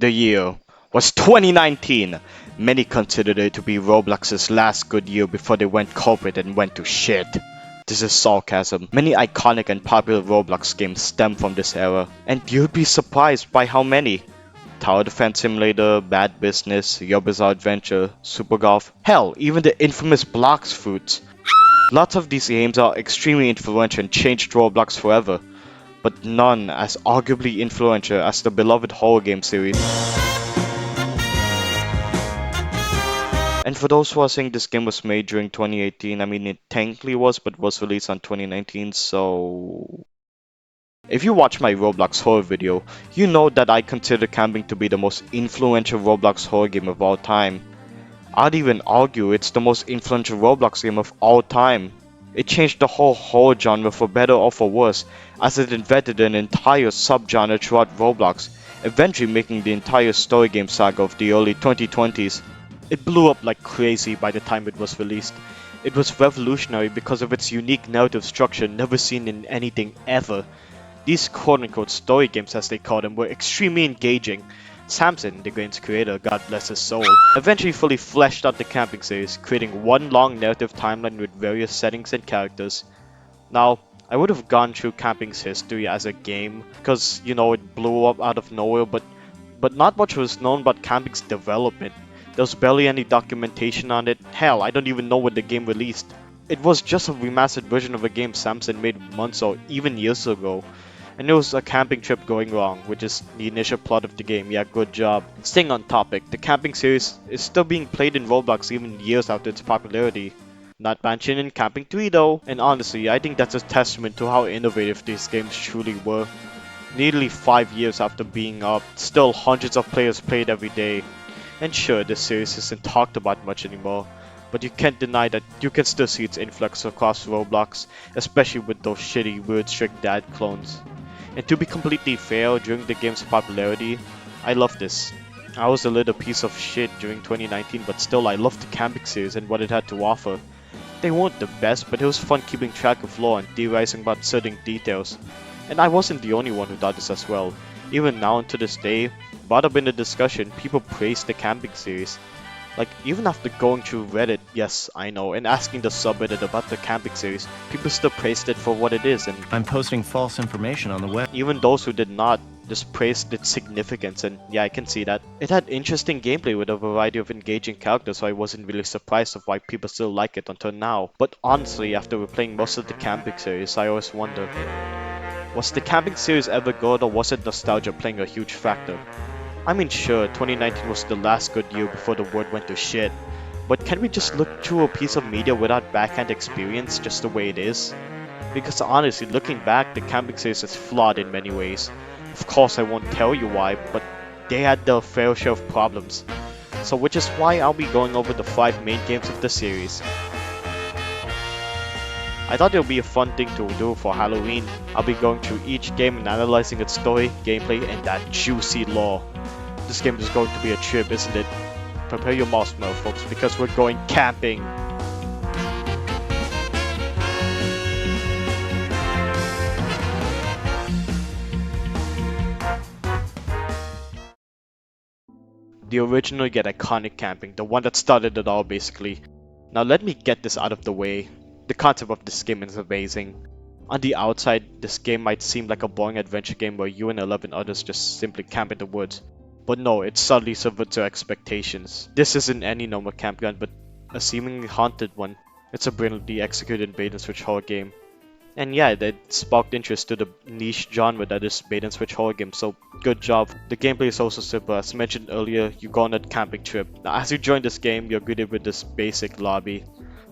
The year was 2019. Many considered it to be Roblox's last good year before they went corporate and went to shit. This is sarcasm. Many iconic and popular Roblox games stem from this era, and you'd be surprised by how many. Tower Defense Simulator, Bad Business, Your Bizarre Adventure, Super Golf, hell, even the infamous Blox Fruits. Lots of these games are extremely influential and changed Roblox forever, but none as arguably influential as the beloved horror game series. And for those who are saying this game was made during 2018, I mean it technically was, but was released on 2019, so... If you watch my Roblox horror video, you know that I consider Camping to be the most influential Roblox horror game of all time. I'd even argue it's the most influential Roblox game of all time. It changed the whole horror genre for better or for worse, as it invented an entire subgenre throughout Roblox, eventually making the entire story game saga of the early 2020s. It blew up like crazy by the time it was released. It was revolutionary because of its unique narrative structure never seen in anything ever. These quote-unquote story games, as they call them, were extremely engaging. Samson, the game's creator, God bless his soul, eventually fully fleshed out the Camping series, creating one long narrative timeline with various settings and characters. Now, I would have gone through Camping's history as a game, because, you know, it blew up out of nowhere, but not much was known about Camping's development. There was barely any documentation on it. Hell, I don't even know when the game released. It was just a remastered version of a game Samson made months or even years ago. And there was a camping trip going wrong, which is the initial plot of the game. Yeah, good job. Staying on topic, the Camping series is still being played in Roblox even years after its popularity. Not mentioned in Camping 3 though, and honestly, I think that's a testament to how innovative these games truly were. Nearly 5 years after being up, still hundreds of players played every day. And sure, this series isn't talked about much anymore, but you can't deny that you can still see its influx across Roblox, especially with those shitty weird strict dad clones. And to be completely fair, during the game's popularity, I loved this. I was a little piece of shit during 2019, but still I loved the Camping series and what it had to offer. They weren't the best, but it was fun keeping track of lore and theorizing about certain details. And I wasn't the only one who thought this as well. Even now and to this day, brought up in the discussion, people praise the Camping series. Like, even after going through Reddit, yes, I know, and asking the subreddit about the Camping series, people still praised it for what it is, and I'm posting false information on the web. even those who did not just praised its significance, and yeah, I can see that. It had interesting gameplay with a variety of engaging characters, so I wasn't really surprised of why people still like it until now. But honestly, after replaying most of the Camping series, I always wonder, was the Camping series ever good, or was it nostalgia playing a huge factor? I mean, sure, 2019 was the last good year before the world went to shit, but can we just look through a piece of media without backhand experience just the way it is? Because honestly, looking back, the Camping series is flawed in many ways. Of course, I won't tell you why, but they had their fair share of problems. So which is why I'll be going over the 5 main games of the series. I thought it would be a fun thing to do for Halloween. I'll be going through each game and analyzing its story, gameplay, and that juicy lore. This game is going to be a trip, isn't it? Prepare your marshmallow, folks, because we're going camping! The original yet iconic Camping, the one that started it all basically. Now let me get this out of the way. The concept of this game is amazing. On the outside, this game might seem like a boring adventure game where you and 11 others just simply camp in the woods. But no, it subtly subverts your expectations. This isn't any normal campground, but a seemingly haunted one. It's a brilliantly executed bait-and-switch horror game. And yeah, that sparked interest to the niche genre that is bait-and-switch horror game, so good job. The gameplay is also simple. As mentioned earlier, you go on a camping trip. Now as you join this game, you're greeted with this basic lobby.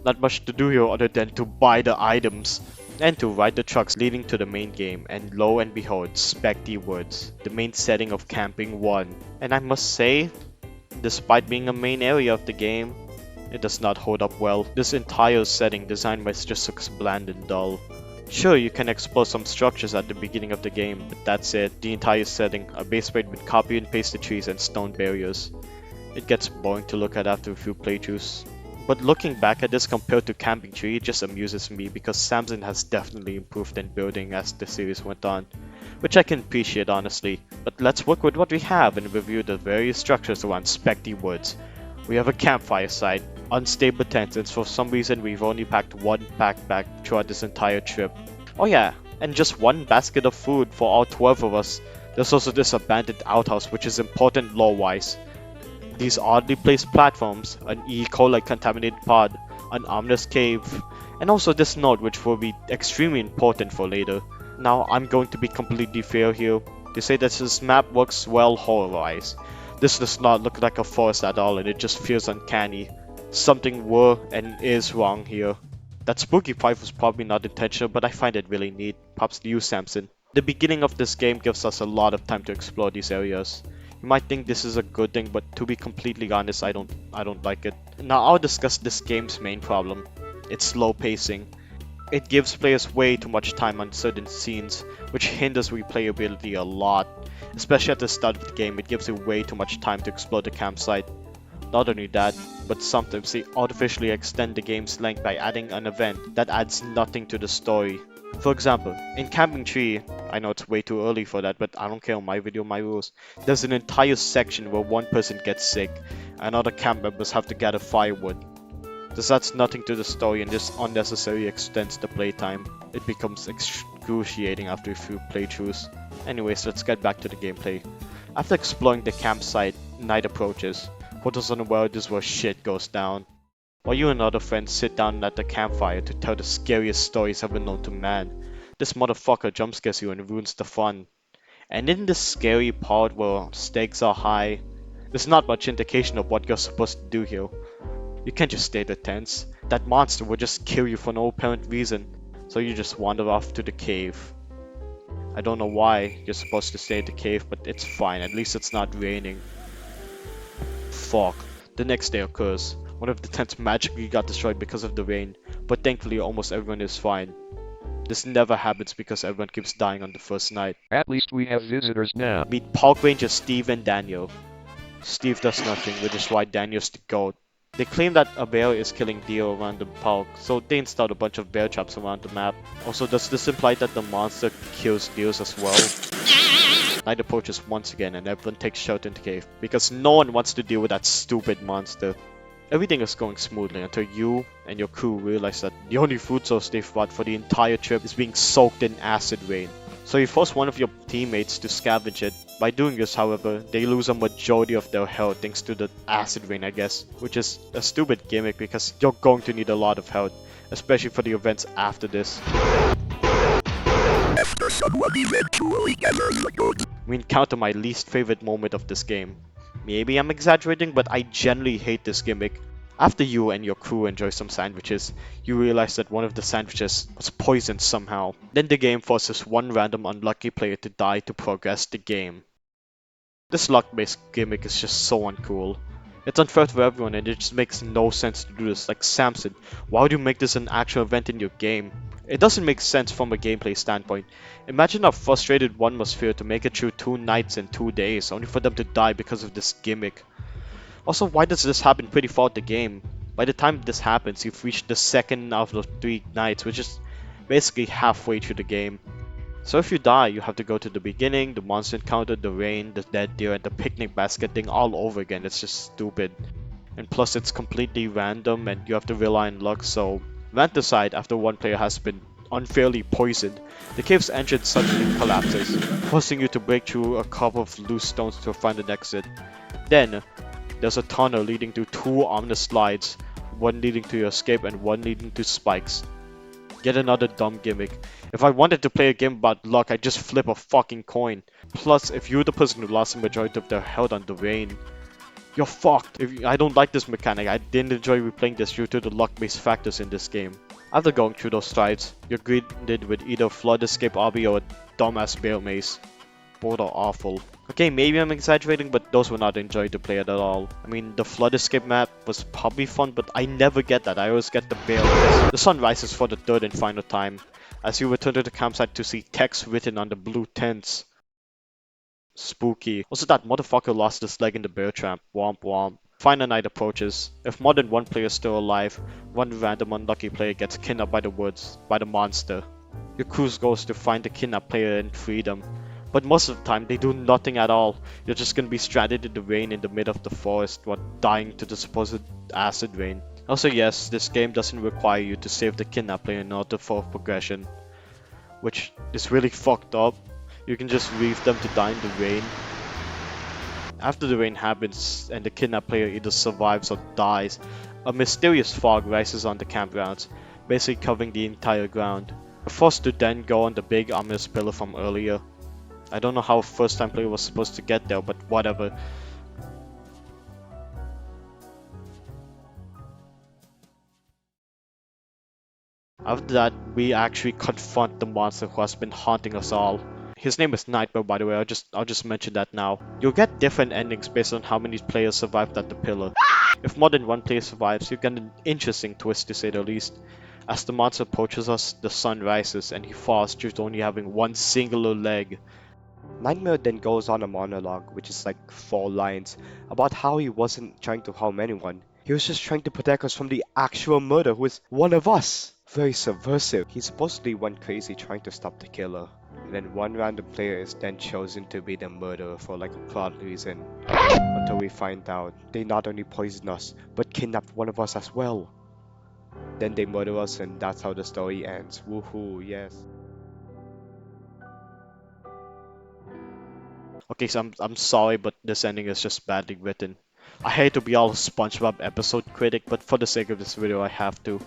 Not much to do here other than to buy the items and to ride the trucks leading to the main game, and lo and behold, spec the woods, the main setting of Camping 1. And I must say, despite being a main area of the game, it does not hold up well. This entire setting design-wise just looks bland and dull. Sure, you can explore some structures at the beginning of the game, but that's it. The entire setting, a base made with copy and pasted trees and stone barriers. It gets boring to look at after a few playthroughs. But looking back at this compared to Camping 3, it just amuses me because Samson has definitely improved in building as the series went on. which I can appreciate honestly. But let's work with what we have and review the various structures around Specty Woods. We have a campfire site, unstable tents, and for some reason we've only packed one backpack throughout this entire trip. Oh yeah, and just one basket of food for all 12 of us. There's also this abandoned outhouse which is important lore-wise. These oddly placed platforms, an E. coli contaminated pod, an ominous cave, and also this note which will be extremely important for later. Now I'm going to be completely fair here. They say that this map works well horror-wise. This does not look like a forest at all and it just feels uncanny. Something were and is wrong here. That spooky fight was probably not intentional, but I find it really neat. Props to you, Samson. The beginning of this game gives us a lot of time to explore these areas. You might think this is a good thing, but to be completely honest, I don't like it. Now I'll discuss this game's main problem. Its slow pacing. It gives players way too much time on certain scenes, which hinders replayability a lot. Especially at the start of the game, it gives you way too much time to explore the campsite. Not only that, but sometimes they artificially extend the game's length by adding an event that adds nothing to the story. For example, in Camping Tree, I know it's way too early for that, but I don't care, my video, my rules. There's an entire section where one person gets sick, and other camp members have to gather firewood. This adds nothing to the story and just unnecessarily extends the playtime. It becomes excruciating after a few playthroughs. Anyways, let's get back to the gameplay. After exploring the campsite, night approaches. For those unaware, this is where shit goes down. While you and other friends sit down at the campfire to tell the scariest stories ever known to man, this motherfucker jumpscares you and ruins the fun. And in this scary part where stakes are high, there's not much indication of what you're supposed to do here. You can't just stay in the tents. That monster will just kill you for no apparent reason, so you just wander off to the cave. I don't know why you're supposed to stay in the cave, but it's fine, at least it's not raining. Fuck. The next day occurs. One of the tents magically got destroyed because of the rain, but thankfully almost everyone is fine. This never happens because everyone keeps dying on the first night. At least we have visitors now. Meet Park Ranger Steve and Daniel. Steve does nothing, which is why Daniel's the goat. They claim that a bear is killing deer around the park, so they installed a bunch of bear traps around the map. Also, does this imply that the monster kills deers as well? Night approaches once again and everyone takes shelter in the cave, because no one wants to deal with that stupid monster. Everything is going smoothly until you and your crew realize that the only food source they've brought for the entire trip is being soaked in acid rain. So you force one of your teammates to scavenge it. By doing this, however, they lose a majority of their health thanks to the acid rain, I guess, which is a stupid gimmick because you're going to need a lot of health, especially for the events after this. After someone eventually gathers the good. We encounter my least favorite moment of this game. Maybe I'm exaggerating, but I generally hate this gimmick. After you and your crew enjoy some sandwiches, you realize that one of the sandwiches was poisoned somehow. Then the game forces one random unlucky player to die to progress the game. This luck-based gimmick is just so uncool. It's unfair for everyone and it just makes no sense to do this. Like Samson, why would you make this an actual event in your game? It doesn't make sense from a gameplay standpoint. Imagine how frustrated one must feel to make it through 2 nights and 2 days, only for them to die because of this gimmick. Also, why does this happen pretty far in the game? By the time this happens, you've reached the second out of 3 nights, which is basically halfway through the game. So if you die, you have to go to the beginning, the monster encounter, the rain, the dead deer, and the picnic basket thing all over again. It's just stupid. And plus it's completely random and you have to rely on luck, so rant aside, after one player has been unfairly poisoned, the cave's entrance suddenly collapses, forcing you to break through a couple of loose stones to find an exit. Then, there's a tunnel leading to 2 ominous slides, one leading to your escape and one leading to spikes. Yet another dumb gimmick. If I wanted to play a game about luck, I'd just flip a fucking coin. Plus, if you're the person who lost the majority of their health on the rain, you're fucked. I don't like this mechanic. I didn't enjoy replaying this due to the luck-based factors in this game. After going through those strides, you're greeted with either flood escape obby or a dumbass bear maze. Both are awful. Okay, maybe I'm exaggerating, but those were not enjoyed to play at all. I mean, the flood escape map was probably fun, but I never get that. I always get the bear maze. The sun rises for the third and final time, as you return to the campsite to see text written on the blue tents. Spooky. Also, that motherfucker lost his leg in the bear trap. Womp womp. Final night approaches. If more than one player is still alive, one random unlucky player gets kidnapped by the woods, by the monster. Your crew goes to find the kidnapped player and free them. but most of the time they do nothing at all. You're just gonna be stranded in the rain in the middle of the forest while dying to the supposed acid rain. Also yes, this game doesn't require you to save the kidnap player in order for progression, which is really fucked up. You can just leave them to die in the rain. After the rain happens and the kidnapped player either survives or dies, a mysterious fog rises on the campgrounds, basically covering the entire ground. You're forced to then go on the big ominous pillar from earlier. I don't know how a first time player was supposed to get there, but whatever. After that, we actually confront the monster who has been haunting us all. His name is Nightmare, by the way. I'll just mention that now. You'll get different endings based on how many players survived at the pillar. If more than one player survives, you get an interesting twist to say the least. As the monster approaches us, the sun rises and he falls due to only having one singular leg. Nightmare then goes on a monologue, which is like 4 lines, about how he wasn't trying to harm anyone. He was just trying to protect us from the actual murderer who is one of us. Very subversive. He supposedly went crazy trying to stop the killer. And then one random player is then chosen to be the murderer for like a plot reason. Until we find out they not only poisoned us, but kidnapped one of us as well. Then they murder us and that's how the story ends. Woohoo, yes. Okay, so I'm sorry, but this ending is just badly written. I hate to be all SpongeBob episode critic, but for the sake of this video I have to.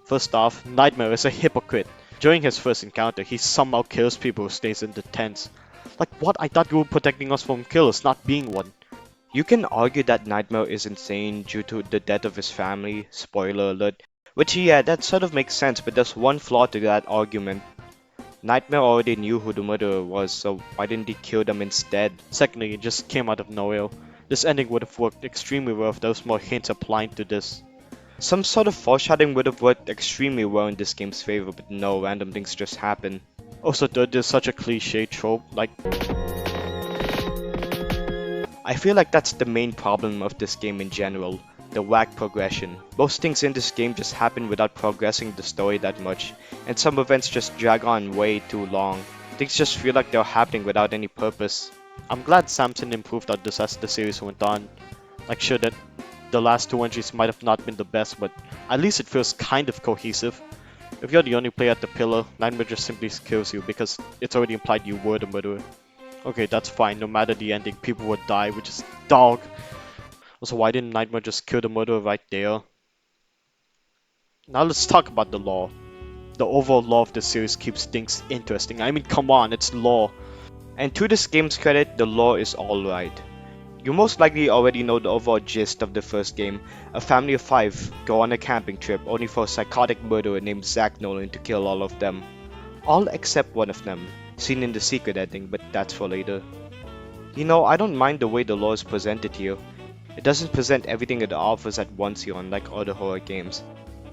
First off, Nightmare is a hypocrite. During his first encounter, he somehow kills people who stays in the tents. Like what? I thought you were protecting us from killers, not being one. You can argue that Nightmare is insane due to the death of his family, spoiler alert, which yeah, that sort of makes sense, but there's one flaw to that argument. Nightmare already knew who the murderer was, so why didn't he kill them instead? Secondly, it just came out of nowhere. This ending would have worked extremely well if there was more hints applying to this. Some sort of foreshadowing would have worked extremely well in this game's favor, but no, random things just happen. Also, there's such a cliche trope, like... I feel like that's the main problem of this game in general, the whack progression. Most things in this game just happen without progressing the story that much, and some events just drag on way too long. Things just feel like they're happening without any purpose. I'm glad Samson improved on this as the series went on. Like sure that the last 2 entries might have not been the best, but at least it feels kind of cohesive. If you're the only player at the pillar, Nightmare just simply kills you because it's already implied you were the murderer. Okay, that's fine, no matter the ending, people would die, which is dog. Also, why didn't Nightmare just kill the murderer right there? Now let's talk about the lore. The overall lore of the series keeps things interesting. I mean, come on, it's lore. And to this game's credit, the lore is alright. You most likely already know the overall gist of the first game. A family of 5 go on a camping trip only for a psychotic murderer named Zach Nolan to kill all of them. All except one of them, seen in the secret ending, but that's for later. You know, I don't mind the way the lore is presented here. It doesn't present everything it offers at once here unlike other horror games.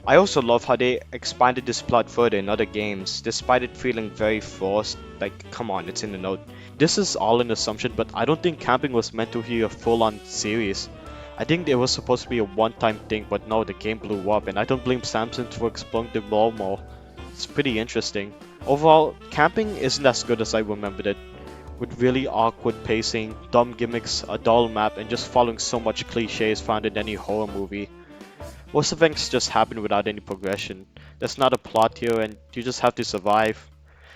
I also love how they expanded this plot further in other games, despite it feeling very forced. Like, come on, it's in the note. This is all an assumption, but I don't think camping was meant to be a full-on series. I think it was supposed to be a one-time thing, but no, the game blew up, and I don't blame Samson for exploring the lore more. It's pretty interesting. Overall, camping isn't as good as I remembered it, with really awkward pacing, dumb gimmicks, a dull map, and just following so much cliches found in any horror movie. Most events just happen without any progression. There's not a plot here and you just have to survive.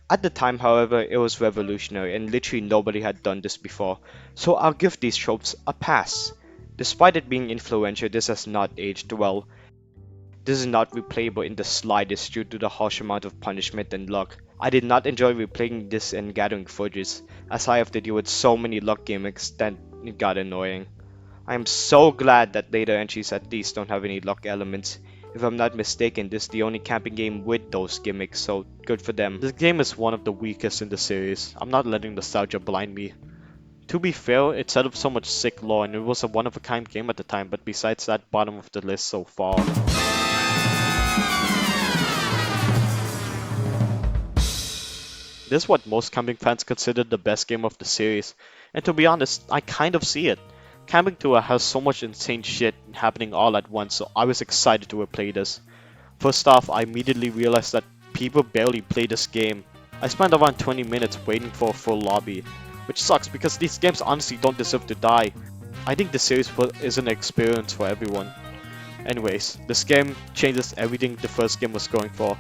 At the time, however, it was revolutionary and literally nobody had done this before, so I'll give these tropes a pass. Despite it being influential, this has not aged well. This is not replayable in the slightest due to the harsh amount of punishment and luck. I did not enjoy replaying this and gathering footage, as I have to deal with so many luck gimmicks that it got annoying. I am so glad that later entries at least don't have any luck elements. If I'm not mistaken, this is the only camping game with those gimmicks, so good for them. This game is one of the weakest in the series. I'm not letting nostalgia blind me. To be fair, it set up so much sick lore and it was a one-of-a-kind game at the time, but besides that, bottom of the list so far. This is what most camping fans consider the best game of the series, and to be honest, I kind of see it. Camping Tour has so much insane shit happening all at once, so I was excited to replay this. First off, I immediately realized that people barely play this game. I spent around 20 minutes waiting for a full lobby. which sucks because these games honestly don't deserve to die. I think the series is an experience for everyone. Anyways, this game changes everything the first game was going for.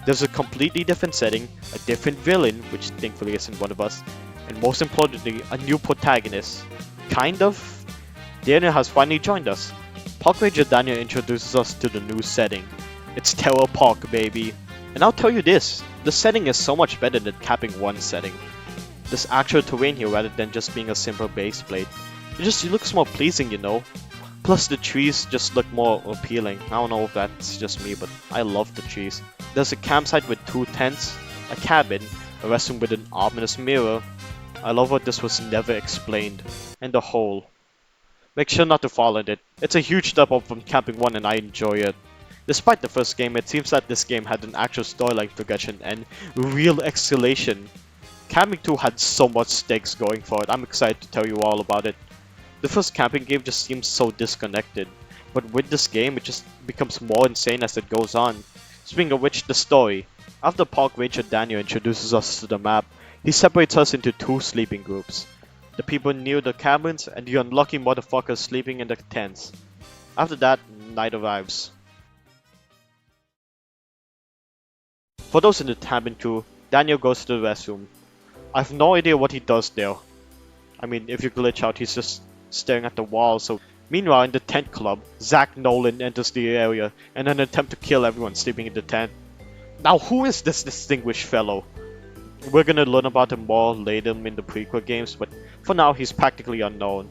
There's a completely different setting, a different villain, which thankfully isn't one of us, and most importantly, a new protagonist. Kind of. Daniel has finally joined us. Park Ranger Daniel introduces us to the new setting. It's Terror Park, baby. And I'll tell you this, the setting is so much better than Capping 1 setting. There's actual terrain here rather than just being a simple base plate. It looks more pleasing, you know. Plus the trees just look more appealing. I don't know if that's just me, but I love the trees. There's a campsite with 2 tents, a cabin, a restroom with an ominous mirror. I love how this was never explained. And the hole. Make sure not to fall in it. It's a huge step up from Camping 1 and I enjoy it. Despite the first game, it seems that this game had an actual storyline progression and real escalation. Camping 2 had so much stakes going for it. I'm excited to tell you all about it. The first camping game just seems so disconnected, but with this game it just becomes more insane as it goes on. Speaking of which, the story. After Park Ranger Daniel introduces us to the map, he separates us into 2 sleeping groups. The people near the cabins and the unlucky motherfuckers sleeping in the tents. After that, night arrives. For those in the cabin crew, Daniel goes to the restroom. I have no idea what he does there. I mean, if you glitch out, he's just staring at the wall, so... Meanwhile, in the tent club, Zach Nolan enters the area in an attempt to kill everyone sleeping in the tent. Now, who is this distinguished fellow? We're gonna learn about him more later in the prequel games, but for now, he's practically unknown.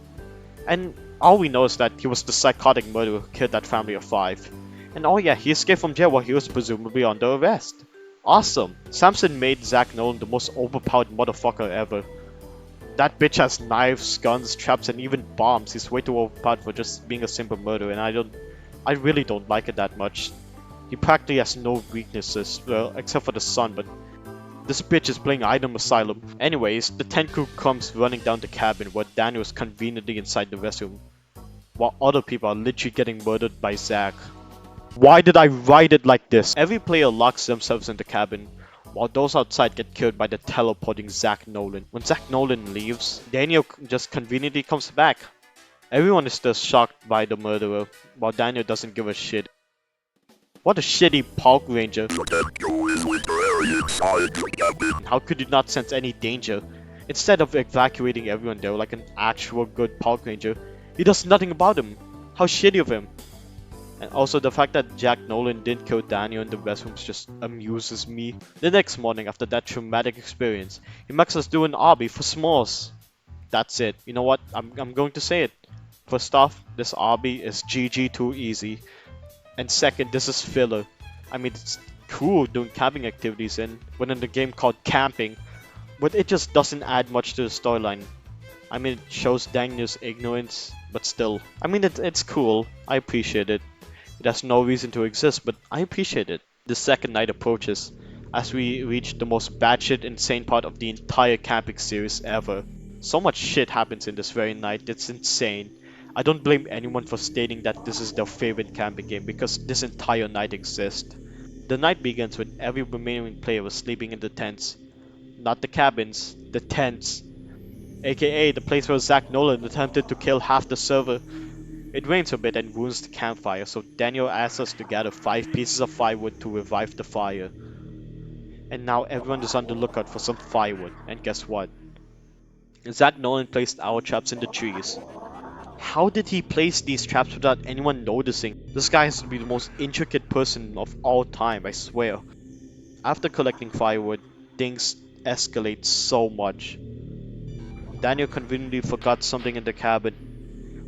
And all we know is that he was the psychotic murderer who killed that family of 5. And oh yeah, he escaped from jail while he was presumably under arrest. Awesome! Samson made Zach Nolan the most overpowered motherfucker ever. That bitch has knives, guns, traps, and even bombs. He's way too overpowered for just being a simple murderer, and I really don't like it that much. He practically has no weaknesses, well, except for the sun, but this bitch is playing Item Asylum. Anyways, the tent crew comes running down the cabin where Daniel is conveniently inside the restroom, while other people are literally getting murdered by Zach. Why did I write it like this? Every player locks themselves in the cabin, while those outside get killed by the teleporting Zach Nolan. When Zach Nolan leaves, Daniel just conveniently comes back. Everyone is still shocked by the murderer, while Daniel doesn't give a shit. What a shitty Park Ranger. How could you not sense any danger? Instead of evacuating everyone there like an actual good Park Ranger, he does nothing about him. How shitty of him. And also the fact that Jack Nolan didn't kill Daniel in the restrooms just amuses me. The next morning after that traumatic experience, he makes us do an obby for s'mores. That's it. You know what? I'm going to say it. First off, this obby is GG too easy. And second, this is filler. I mean, it's cool doing camping activities in a game called Camping, but it just doesn't add much to the storyline. I mean, it shows Daniel's ignorance, but still. I mean, it's cool. I appreciate it. It has no reason to exist, but I appreciate it. The second night approaches, as we reach the most batshit insane part of the entire camping series ever. So much shit happens in this very night, it's insane. I don't blame anyone for stating that this is their favorite camping game because this entire night exists. The night begins when every remaining player was sleeping in the tents. Not the cabins, the tents. AKA the place where Zach Nolan attempted to kill half the server. It rains a bit and ruins the campfire, so Daniel asks us to gather 5 pieces of firewood to revive the fire. And now everyone is on the lookout for some firewood, and guess what? Zach Nolan placed our traps in the trees. How did he place these traps without anyone noticing? This guy has to be the most intricate person of all time, I swear. After collecting firewood, things escalate so much. Daniel conveniently forgot something in the cabin.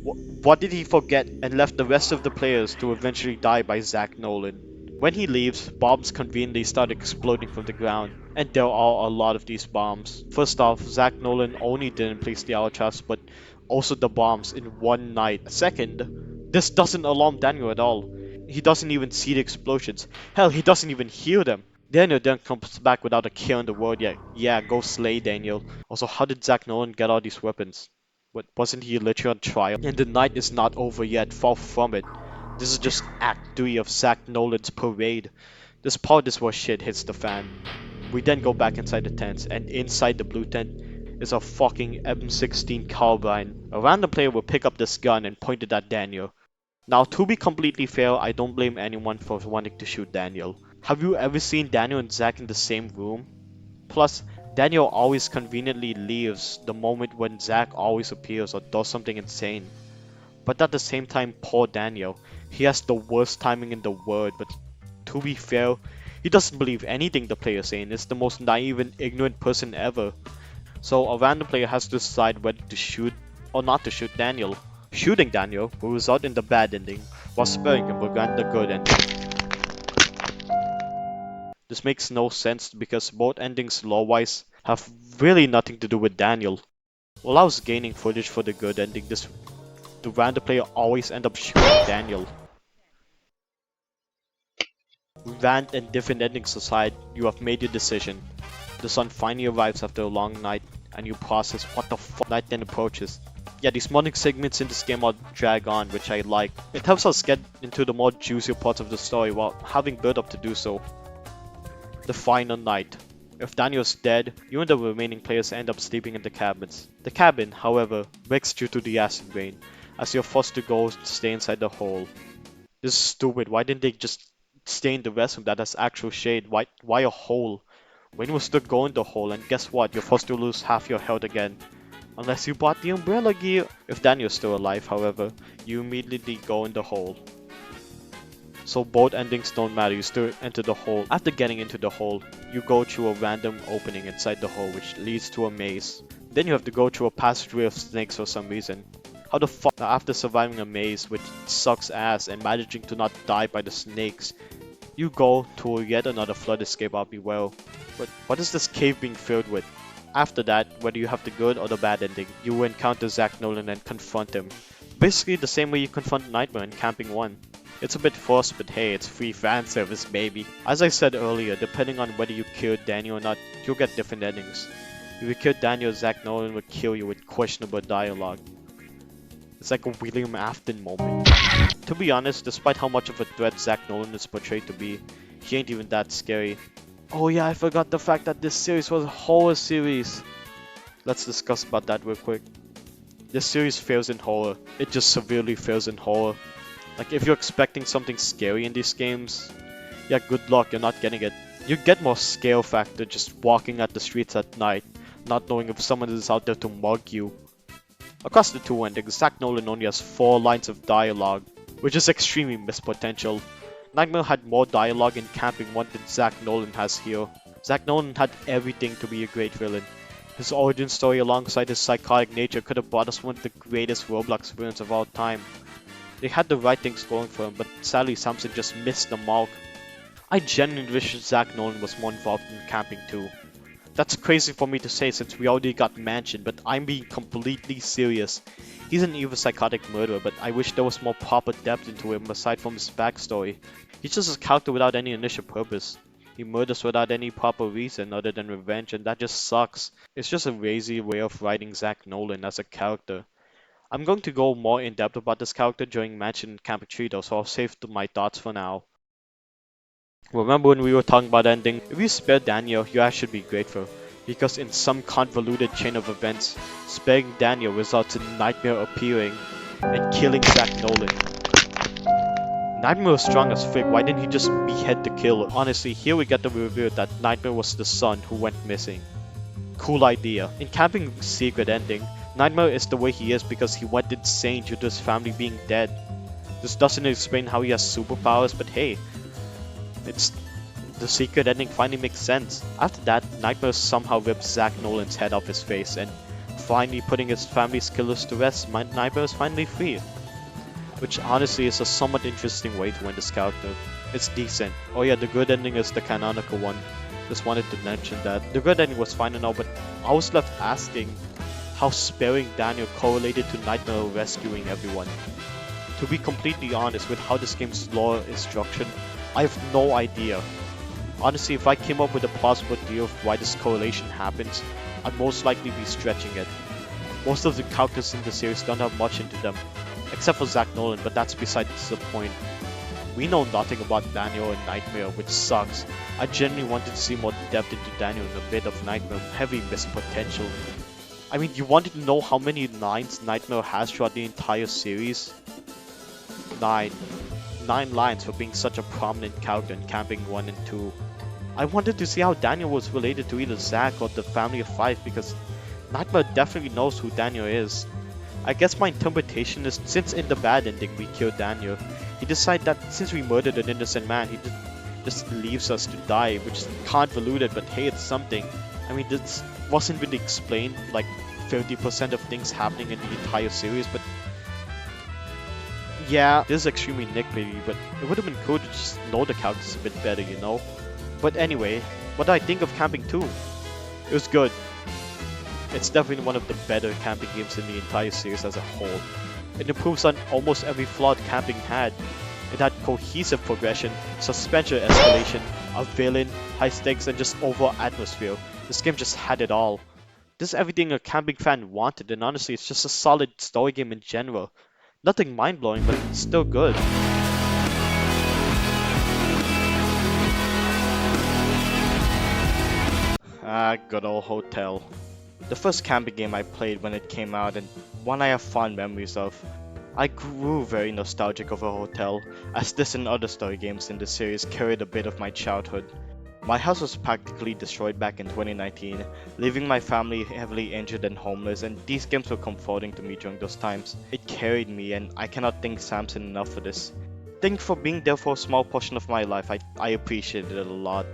What did he forget and left the rest of the players to eventually die by Zach Nolan? When he leaves, bombs conveniently start exploding from the ground, and there are a lot of these bombs. First off, Zach Nolan only didn't place the hour traps, but also the bombs in one night. Second, this doesn't alarm Daniel at all. He doesn't even see the explosions. Hell, he doesn't even hear them. Daniel then comes back without a care in the world yet. Yeah, go slay Daniel. Also, how did Zach Nolan get all these weapons? What, wasn't he literally on trial? And the night is not over yet, far from it. This is just Act 3 of Zach Nolan's parade. This part is where shit hits the fan. We then go back inside the tents, and inside the blue tent, is a fucking M16 carbine. A random player will pick up this gun and point it at Daniel. Now, to be completely fair, I don't blame anyone for wanting to shoot Daniel. Have you ever seen Daniel and Zack in the same room? Plus, Daniel always conveniently leaves the moment when Zack always appears or does something insane. But at the same time, poor Daniel. He has the worst timing in the world, but to be fair, he doesn't believe anything the player is saying. It's the most naive and ignorant person ever. So a random player has to decide whether to shoot or not to shoot Daniel. Shooting Daniel will result in the bad ending, while sparing him will grant the good ending. This makes no sense because both endings lore-wise have really nothing to do with Daniel. While I was gaining footage for the good ending, the random player always end up shooting Daniel. Rant and different endings aside, you have made your decision. The sun finally arrives after a long night, and you process what the fuck night then approaches. Yeah, these morning segments in this game are drag on, which I like. It helps us get into the more juicier parts of the story while having build up to do so. The final night. If Daniel's dead, you and the remaining players end up sleeping in the cabins. The cabin, however, wakes due to the acid rain, as you're forced to go stay inside the hole. This is stupid. Why didn't they just stay in the restroom that has actual shade? Why a hole? Rain will still go in the hole, and guess what? You're forced to lose half your health again. Unless you bought the umbrella gear. If Daniel's still alive, however, you immediately go in the hole. So both endings don't matter, you still enter the hole. After getting into the hole, you go through a random opening inside the hole which leads to a maze. Then you have to go through a passageway of snakes for some reason. How the fuck, after surviving a maze which sucks ass and managing to not die by the snakes, you go to yet another flood escape out beware. But what is this cave being filled with? After that, whether you have the good or the bad ending, you will encounter Zack Nolan and confront him. Basically the same way you confront Nightmare in Camping 1. It's a bit forced, but hey, it's free fan service, baby. As I said earlier, depending on whether you killed Daniel or not, you'll get different endings. If you killed Daniel, Zack Nolan would kill you with questionable dialogue. It's like a William Afton moment. To be honest, despite how much of a threat Zack Nolan is portrayed to be, he ain't even that scary. Oh yeah, I forgot the fact that this series was a horror series. Let's discuss about that real quick. This series fails in horror. It just severely fails in horror. Like, if you're expecting something scary in these games, yeah, good luck, you're not getting it. You get more scale factor just walking at the streets at night, not knowing if someone is out there to mug you. Across the two endings, Zack Nolan only has 4 lines of dialogue, which is extremely missed potential. Nightmare had more dialogue in Camping 1 than Zack Nolan has here. Zack Nolan had everything to be a great villain. His origin story alongside his psychotic nature could have brought us one of the greatest Roblox villains of all time. They had the right things going for him, but sadly Samson just missed the mark. I genuinely wish Zack Nolan was more involved in Camping 2. That's crazy for me to say since we already got mentioned, but I'm being completely serious. He's an evil psychotic murderer, but I wish there was more proper depth into him aside from his backstory. He's just a character without any initial purpose. He murders without any proper reason other than revenge, and that just sucks. It's just a lazy way of writing Zack Nolan as a character. I'm going to go more in depth about this character during Mansion and Camping 3 though, so I'll save my thoughts for now. Remember when we were talking about ending? If you spare Daniel, you actually should be grateful. Because in some convoluted chain of events, sparing Daniel results in Nightmare appearing and killing Zack Nolan. Nightmare was strong as frick, why didn't he just behead the killer? Honestly, here we get the reveal that Nightmare was the son who went missing. Cool idea. In Camping's secret ending, Nightmare is the way he is because he went insane due to his family being dead. This doesn't explain how he has superpowers, but hey, the secret ending finally makes sense. After that, Nightmare somehow rips Zack Nolan's head off his face, and finally putting his family's killers to rest, Nightmare is finally free. Which honestly is a somewhat interesting way to end this character. It's decent. Oh yeah, the good ending is the canonical one. Just wanted to mention that. The good ending was fine and all, but I was left asking how sparing Daniel correlated to Nightmare rescuing everyone. To be completely honest with how this game's lore is structured, I have no idea. Honestly, if I came up with a plausible theory of why this correlation happens, I'd most likely be stretching it. Most of the characters in the series don't have much into them, except for Zack Nolan, but that's besides the point. We know nothing about Daniel and Nightmare, which sucks. I genuinely wanted to see more depth into Daniel and a bit of Nightmare, heavy missed potential. I mean, you wanted to know how many lines Nightmare has throughout the entire series? 9. 9 lines for being such a prominent character in Camping 1 and 2. I wanted to see how Daniel was related to either Zack or the family of 5 because Nightmare definitely knows who Daniel is. I guess my interpretation is since in the bad ending we killed Daniel, he decided that since we murdered an innocent man, he just leaves us to die, which is convoluted, but hey, it's something. I mean, this wasn't really explained, like 30% of things happening in the entire series, but yeah, this is extremely nitpicky, but it would have been cool to just know the characters a bit better, you know? But anyway, what did I think of Camping 2? It was good. It's definitely one of the better camping games in the entire series as a whole. It improves on almost every flaw camping had. It had cohesive progression, suspension escalation, a villain, high stakes, and just overall atmosphere. This game just had it all. This is everything a camping fan wanted, and honestly, it's just a solid story game in general. Nothing mind-blowing, but it's still good. Ah, good old Hotel. The first camping game I played when it came out and one I have fond memories of. I grew very nostalgic over Hotel, as this and other story games in the series carried a bit of my childhood. My house was practically destroyed back in 2019, leaving my family heavily injured and homeless, and these games were comforting to me during those times. It carried me, and I cannot thank Samson enough for this. Thank you for being there for a small portion of my life. I appreciate it a lot.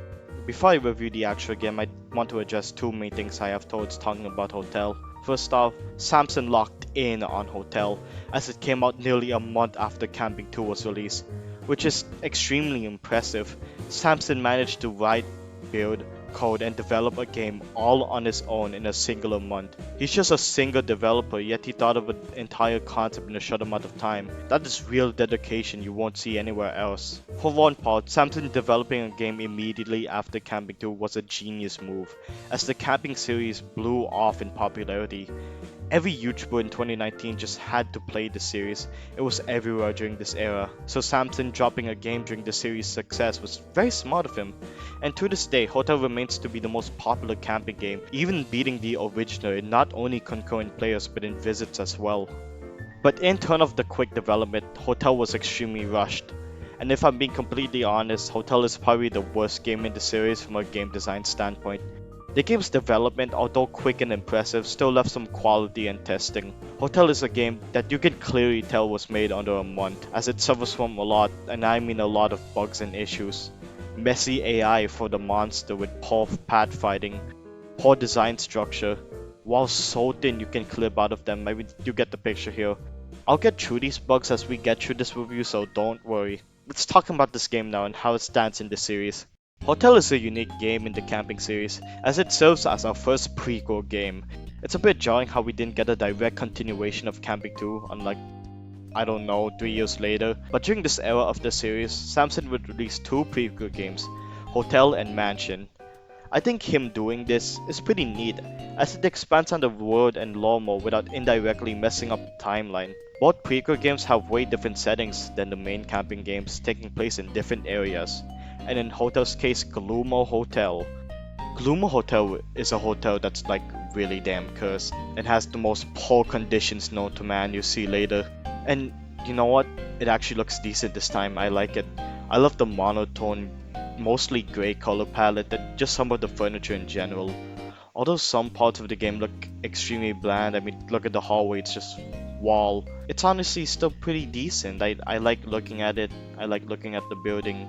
Before I review the actual game, I want to address two main things I have towards talking about Hotel. First off, Samson locked in on Hotel, as it came out nearly a month after Camping 2 was released, which is extremely impressive. Samson managed to write, build, code, and develop a game all on his own in a singular month. He's just a single developer, yet he thought of an entire concept in a short amount of time. That is real dedication you won't see anywhere else. For one part, Samson developing a game immediately after Camping 2 was a genius move, as the Camping series blew off in popularity. Every YouTuber in 2019 just had to play the series. It was everywhere during this era. So Samson dropping a game during the series' success was very smart of him. And to this day, Hotel remains to be the most popular camping game, even beating the original in not only concurrent players but in visits as well. But in terms of the quick development, Hotel was extremely rushed. And if I'm being completely honest, Hotel is probably the worst game in the series from a game design standpoint. The game's development, although quick and impressive, still left some quality and testing. Hotel is a game that you can clearly tell was made under a month, as it suffers from a lot, and I mean a lot of bugs and issues. Messy AI for the monster with poor path fighting, poor design structure, walls so thin you can clip out of them. I mean, you get the picture here. I'll get through these bugs as we get through this review, so don't worry. Let's talk about this game now and how it stands in the series. Hotel is a unique game in the camping series, as it serves as our first prequel game. It's a bit jarring how we didn't get a direct continuation of Camping 2, unlike, I don't know, 3 years later. But during this era of the series, Samson would release two prequel games, Hotel and Mansion. I think him doing this is pretty neat, as it expands on the world and lore more without indirectly messing up the timeline. Both prequel games have way different settings than the main camping games, taking place in different areas. And in Hotel's case, Gloomo Hotel. Gloomo Hotel is a hotel that's like really damn cursed and has the most poor conditions known to man you see later. And you know what? It actually looks decent this time. I like it. I love the monotone, mostly grey color palette and just some of the furniture in general. Although some parts of the game look extremely bland, I mean, look at the hallway, it's just wall. It's honestly still pretty decent. I like looking at it. I like looking at the building.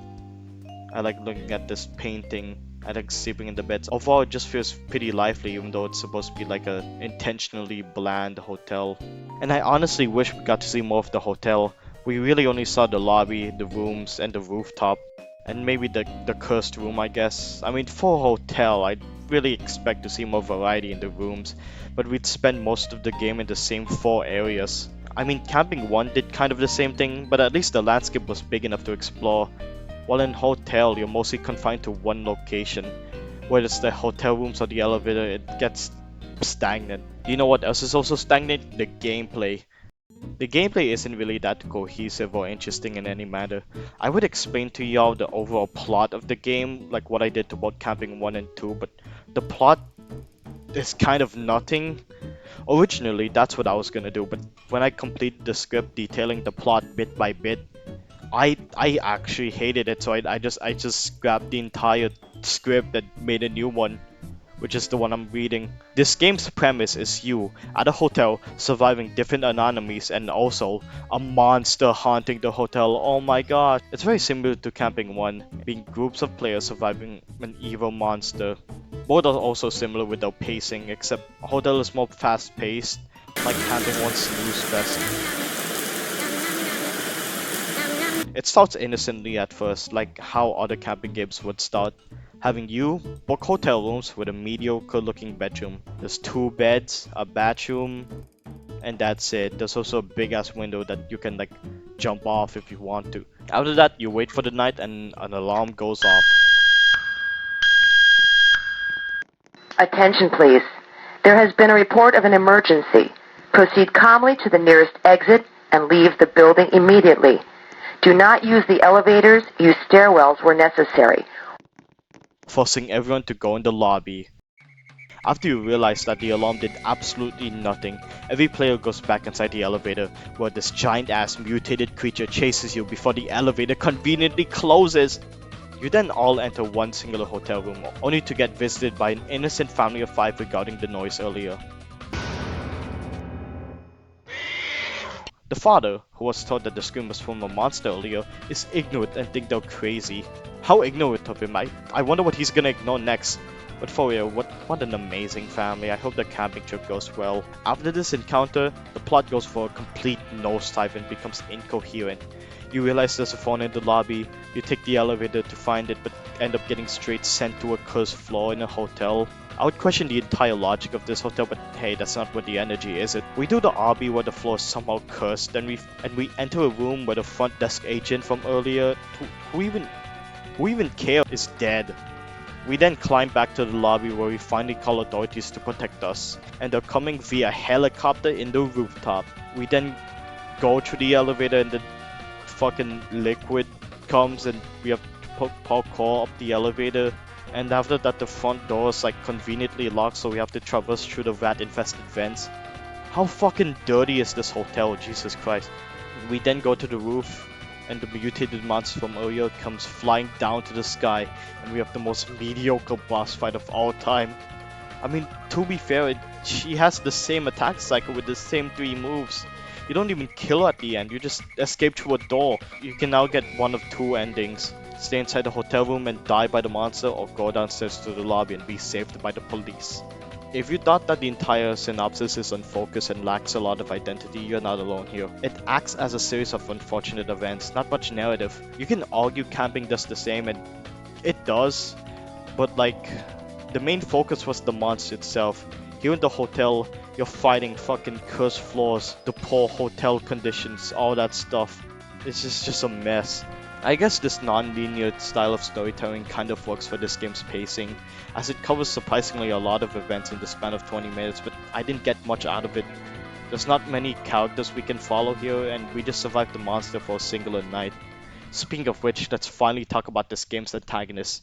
I like looking at this painting. I like sleeping in the beds. Overall, it just feels pretty lively, even though it's supposed to be like a intentionally bland hotel. And I honestly wish we got to see more of the hotel. We really only saw the lobby, the rooms, and the rooftop. And maybe the cursed room, I guess. I mean, for a hotel, I'd really expect to see more variety in the rooms. But we'd spend most of the game in the same 4 areas. I mean, Camping 1 did kind of the same thing, but at least the landscape was big enough to explore. While in Hotel, you're mostly confined to one location. Whether it's the hotel rooms or the elevator, it gets stagnant. You know what else is also stagnant? The gameplay. The gameplay isn't really that cohesive or interesting in any manner. I would explain to y'all the overall plot of the game, like what I did to both Camping 1 and 2, but the plot is kind of nothing. Originally, that's what I was gonna do, but when I completed the script detailing the plot bit by bit, I actually hated it, so I just scrapped the entire script and made a new one, which is the one I'm reading. This game's premise is you at a hotel surviving different anomalies and also a monster haunting the hotel. Oh my god. It's very similar to Camping 1, being groups of players surviving an evil monster. Both are also similar with their pacing, except Hotel is more fast paced, like Camping 1's Snooze Fest. It starts innocently at first, like how other camping games would start. Having you book hotel rooms with a mediocre looking bedroom. There's 2 beds, a bathroom, and that's it. There's also a big ass window that you can like jump off if you want to. After that, you wait for the night and an alarm goes off. Attention, please. There has been a report of an emergency. Proceed calmly to the nearest exit and leave the building immediately. Do not use the elevators, use stairwells where necessary. Forcing everyone to go in the lobby. After you realize that the alarm did absolutely nothing, every player goes back inside the elevator, where this giant-ass mutated creature chases you before the elevator conveniently closes. You then all enter one singular hotel room, only to get visited by an innocent family of 5 regarding the noise earlier. The father, who was told that the scream was from a monster earlier, is ignorant and think they're crazy. How ignorant of him, I wonder what he's gonna ignore next. But for real, what an amazing family. I hope the camping trip goes well. After this encounter, the plot goes for a complete nosedive and becomes incoherent. You realize there's a phone in the lobby, you take the elevator to find it but end up getting straight sent to a cursed floor in a hotel. I would question the entire logic of this hotel, but hey, that's not what the energy is it. We do the RB where the floor is somehow cursed, and we enter a room where the front desk agent from earlier, who even care, is dead. We then climb back to the lobby where we finally call authorities to protect us, and they're coming via helicopter in the rooftop. We then go through the elevator and the fucking liquid comes and we have to parkour up the elevator, and after that the front door is like conveniently locked, so we have to traverse through the rat infested vents. How fucking dirty is this hotel, Jesus Christ. We then go to the roof and the mutated monster from earlier comes flying down to the sky, and we have the most mediocre boss fight of all time. I mean, to be fair, she has the same attack cycle with the same 3 moves. You don't even kill her at the end, you just escape through a door. You can now get one of 2 endings. Stay inside the hotel room and die by the monster, or go downstairs to the lobby and be saved by the police. If you thought that the entire synopsis is unfocused and lacks a lot of identity, you're not alone here. It acts as a series of unfortunate events, not much narrative. You can argue camping does the same, and it does, but like, the main focus was the monster itself. Here in the hotel, you're fighting fucking cursed floors, the poor hotel conditions, all that stuff. It's just a mess. I guess this non-linear style of storytelling kind of works for this game's pacing, as it covers surprisingly a lot of events in the span of 20 minutes, but I didn't get much out of it. There's not many characters we can follow here, and we just survived the monster for a singular night. Speaking of which, let's finally talk about this game's antagonist,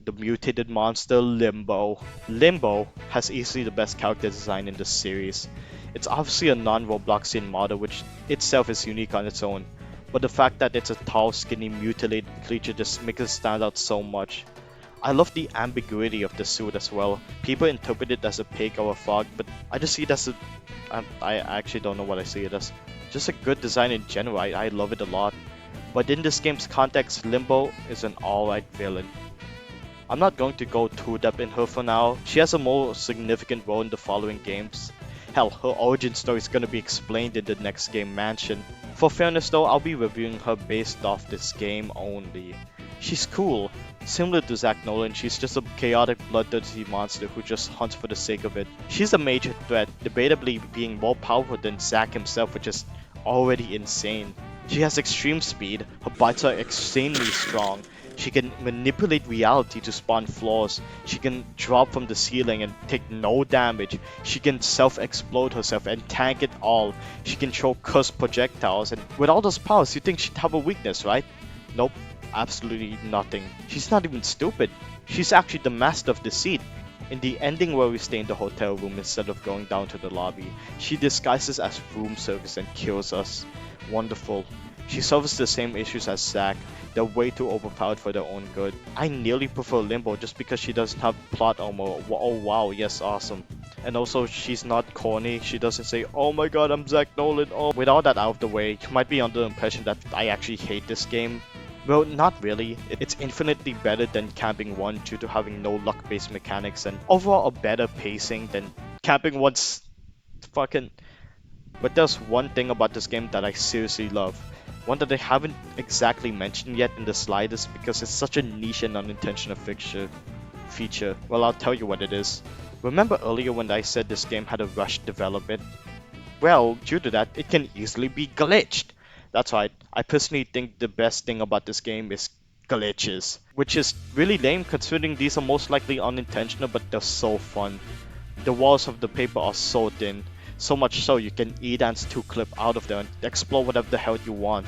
the mutated monster Limbo. Limbo has easily the best character design in this series. It's obviously a non-Robloxian model, which itself is unique on its own, but the fact that it's a tall, skinny, mutilated creature just makes it stand out so much. I love the ambiguity of the suit as well. People interpret it as a pig or a frog, but I just see it as I actually don't know what I see it as. Just a good design in general, I love it a lot. But in this game's context, Limbo is an alright villain. I'm not going to go too deep in her for now. She has a more significant role in the following games. Hell, her origin story is gonna be explained in the next game, Mansion. For fairness though, I'll be reviewing her based off this game only. She's cool. Similar to Zack Nolan, she's just a chaotic, bloodthirsty monster who just hunts for the sake of it. She's a major threat, debatably being more powerful than Zack himself, which is already insane. She has extreme speed, her bites are extremely strong. She can manipulate reality to spawn flaws. She can drop from the ceiling and take no damage. She can self-explode herself and tank it all. She can throw cursed projectiles, and with all those powers, you think she'd have a weakness, right? Nope, absolutely nothing. She's not even stupid. She's actually the master of deceit. In the ending where we stay in the hotel room instead of going down to the lobby, she disguises as room service and kills us. Wonderful. She solves the same issues as Zack. They're way too overpowered for their own good. I nearly prefer Limbo just because she doesn't have plot armor. Oh wow, yes, awesome. And also, she's not corny. She doesn't say, "Oh my god, I'm Zack Nolan." Oh, with all that out of the way, you might be under the impression that I actually hate this game. Well, not really. It's infinitely better than Camping 1 due to having no luck-based mechanics and overall a better pacing than Camping 1's fucking... But there's one thing about this game that I seriously love. One that I haven't exactly mentioned yet in the slightest because it's such a niche and unintentional feature. Well, I'll tell you what it is. Remember earlier when I said this game had a rushed development? Well, due to that, it can easily be glitched. That's right, I personally think the best thing about this game is glitches, which is really lame considering these are most likely unintentional, but they're so fun. The walls of the paper are so thin, so much so you can E-dance 2-clip out of there and explore whatever the hell you want.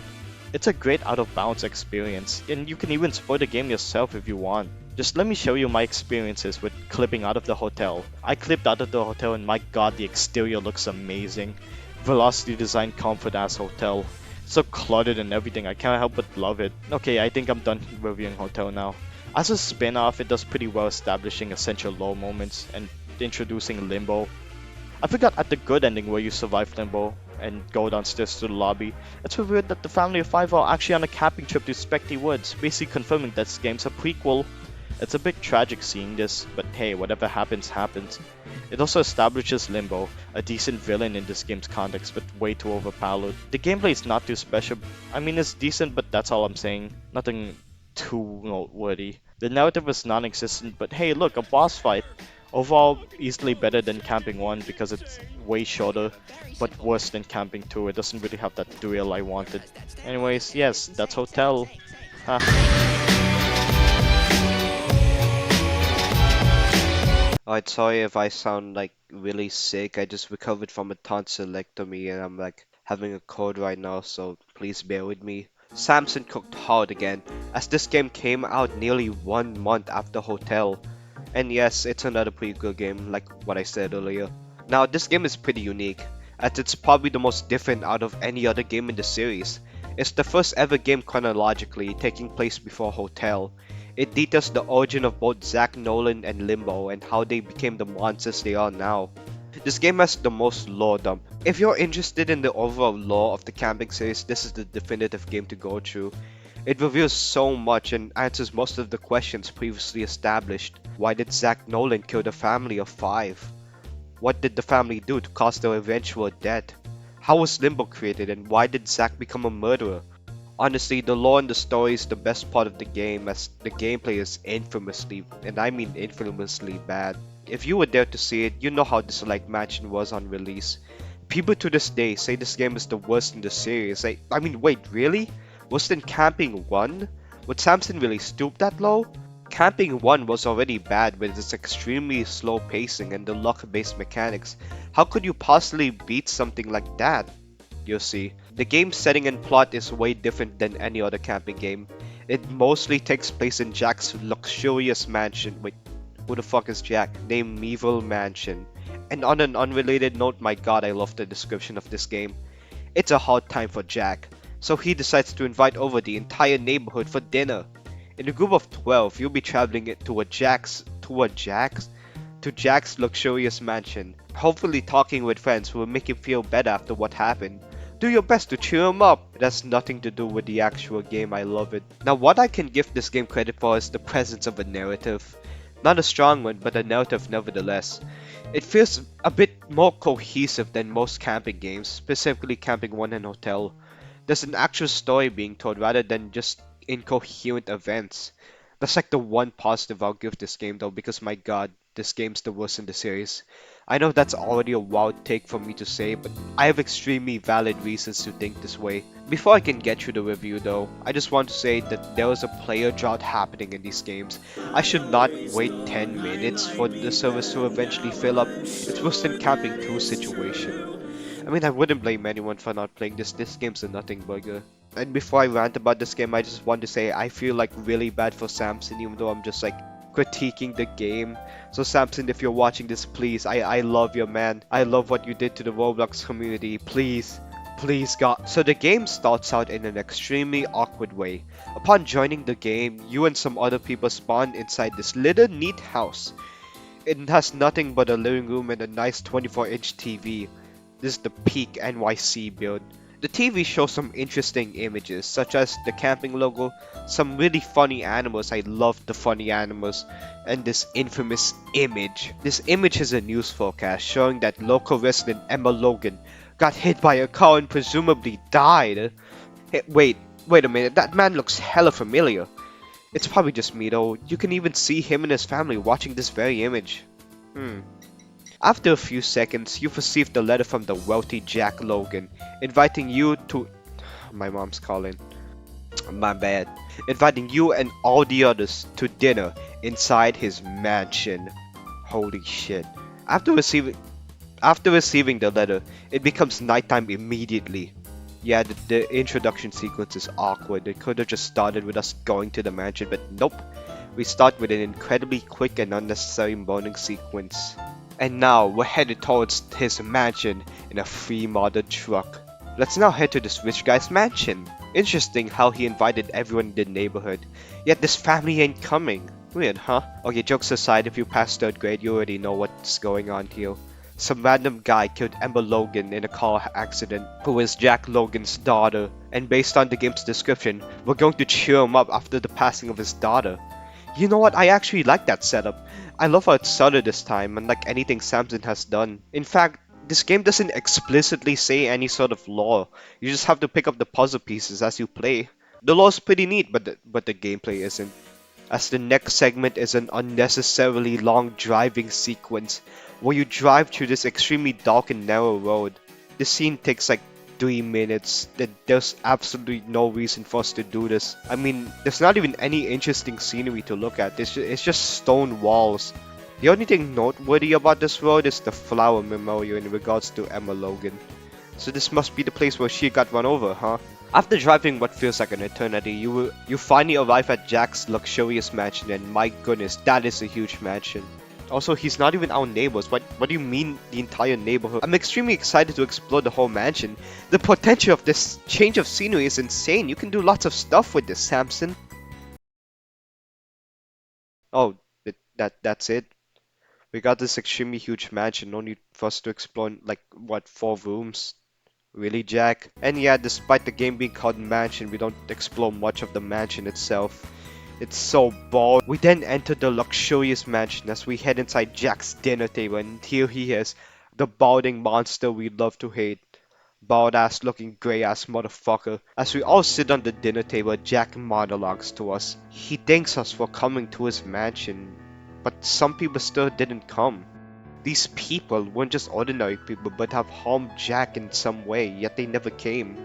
It's a great out-of-bounds experience, and you can even spoil the game yourself if you want. Just let me show you my experiences with clipping out of the hotel. I clipped out of the hotel and my god, the exterior looks amazing. Velocity design comfort ass hotel. So cluttered and everything, I can't help but love it. Okay, I think I'm done reviewing Hotel now. As a spin-off, it does pretty well establishing essential lore moments and introducing Limbo. I forgot at the good ending where you survive Limbo and go downstairs to the lobby, it's revealed that the family of 5 are actually on a camping trip to Specty Woods, basically confirming that this game's a prequel. It's a bit tragic seeing this, but hey, whatever happens, happens. It also establishes Limbo, a decent villain in this game's context, but way too overpowered. The gameplay is not too special. I mean, it's decent, but that's all I'm saying. Nothing too noteworthy. The narrative is non-existent, but hey, look, a boss fight. Overall, easily better than Camping 1 because it's way shorter, but worse than Camping 2. It doesn't really have that thrill I wanted. Anyways, yes, that's Hotel. Alright, sorry if I sound like really sick. I just recovered from a tonsillectomy and I'm like having a cold right now, so please bear with me. Samson cooked hard again, as this game came out nearly 1 month after Hotel. And yes, it's another pretty good game, like what I said earlier. Now, this game is pretty unique, as it's probably the most different out of any other game in the series. It's the first ever game chronologically taking place before Hotel. It details the origin of both Zack Nolan and Limbo and how they became the monsters they are now. This game has the most lore dump. If you're interested in the overall lore of the camping series, this is the definitive game to go through. It reveals so much and answers most of the questions previously established. Why did Zack Nolan kill the family of 5? What did the family do to cause their eventual death? How was Limbo created and why did Zack become a murderer? Honestly, the lore and the story is the best part of the game, as the gameplay is infamously, and I mean infamously bad. If you were there to see it, you know how disliked Mansion was on release. People to this day say this game is the worst in the series. I mean, wait, really? Worse than Camping 1? Would Samson really stoop that low? Camping 1 was already bad with its extremely slow pacing and the luck-based mechanics. How could you possibly beat something like that? You'll see. The game's setting and plot is way different than any other camping game. It mostly takes place in Jack's luxurious mansion. Wait, who the fuck is Jack? Named Meevil Mansion. And on an unrelated note, my god, I love the description of this game. It's a hard time for Jack, so he decides to invite over the entire neighborhood for dinner. In a group of 12, you'll be traveling to Jack's luxurious mansion, hopefully talking with friends who will make him feel better after what happened. Do your best to cheer him up. It has nothing to do with the actual game, I love it. Now, what I can give this game credit for is the presence of a narrative. Not a strong one, but a narrative nevertheless. It feels a bit more cohesive than most camping games, specifically Camping 1 and Hotel. There's an actual story being told rather than just incoherent events. That's like the one positive I'll give this game though, because my god, this game's the worst in the series. I know that's already a wild take for me to say, but I have extremely valid reasons to think this way. Before I can get through the review though, I just want to say that there was a player drought happening in these games. I should not wait 10 minutes for the servers to eventually fill up. It's worse than Camping 2 situation. I mean, I wouldn't blame anyone for not playing this. This game's a nothing burger. And before I rant about this game, I just want to say I feel like really bad for Samson, even though I'm just like critiquing the game. So Samson, if you're watching this, please, I love you, man. I love what you did to the Roblox community. Please, please, God. So the game starts out in an extremely awkward way. Upon joining the game, you and some other people spawn inside this little neat house. It has nothing but a living room and a nice 24-inch TV. This is the peak NYC build. The TV shows some interesting images, such as the camping logo, some really funny animals, I love the funny animals, and this infamous image. This image is a news forecast showing that local resident Emma Logan got hit by a car and presumably died. Hey, wait a minute, that man looks hella familiar. It's probably just me though, you can even see him and his family watching this very image. After a few seconds, you've received a letter from the wealthy Jack Logan, inviting you to... My mom's calling. My bad. Inviting you and all the others to dinner inside his mansion. Holy shit. After receiving the letter, it becomes nighttime immediately. Yeah, the introduction sequence is awkward. It could have just started with us going to the mansion, but nope. We start with an incredibly quick and unnecessary morning sequence. And now we're headed towards his mansion in a free modded truck. Let's now head to this rich guy's mansion. Interesting how he invited everyone in the neighborhood, yet this family ain't coming. Weird, huh? Okay, jokes aside, if you passed 3rd grade, you already know what's going on here. Some random guy killed Emma Logan in a car accident, who is Jack Logan's daughter. And based on the game's description, we're going to cheer him up after the passing of his daughter. You know what, I actually like that setup. I love how it started this time, unlike anything Samson has done. In fact, this game doesn't explicitly say any sort of lore. You just have to pick up the puzzle pieces as you play. The lore is pretty neat, but the gameplay isn't. As the next segment is an unnecessarily long driving sequence, where you drive through this extremely dark and narrow road. This scene takes like 3 minutes, that there's absolutely no reason for us to do this. I mean, there's not even any interesting scenery to look at, it's just stone walls. The only thing noteworthy about this road is the flower memorial in regards to Emma Logan. So this must be the place where she got run over, huh? After driving what feels like an eternity, you finally arrive at Jack's luxurious mansion, and my goodness, that is a huge mansion. Also, he's not even our neighbors. What do you mean the entire neighborhood? I'm extremely excited to explore the whole mansion. The potential of this change of scenery is insane. You can do lots of stuff with this, Samson. Oh, that's it? We got this extremely huge mansion, only for us to explore like, what, 4 rooms? Really, Jack? And yeah, despite the game being called Mansion, we don't explore much of the mansion itself. It's so boring. We then enter the luxurious mansion as we head inside Jack's dinner table, and here he is, the balding monster we love to hate. Bald ass looking grey ass motherfucker. As we all sit on the dinner table, Jack monologues to us. He thanks us for coming to his mansion, but some people still didn't come. These people weren't just ordinary people but have harmed Jack in some way, yet they never came.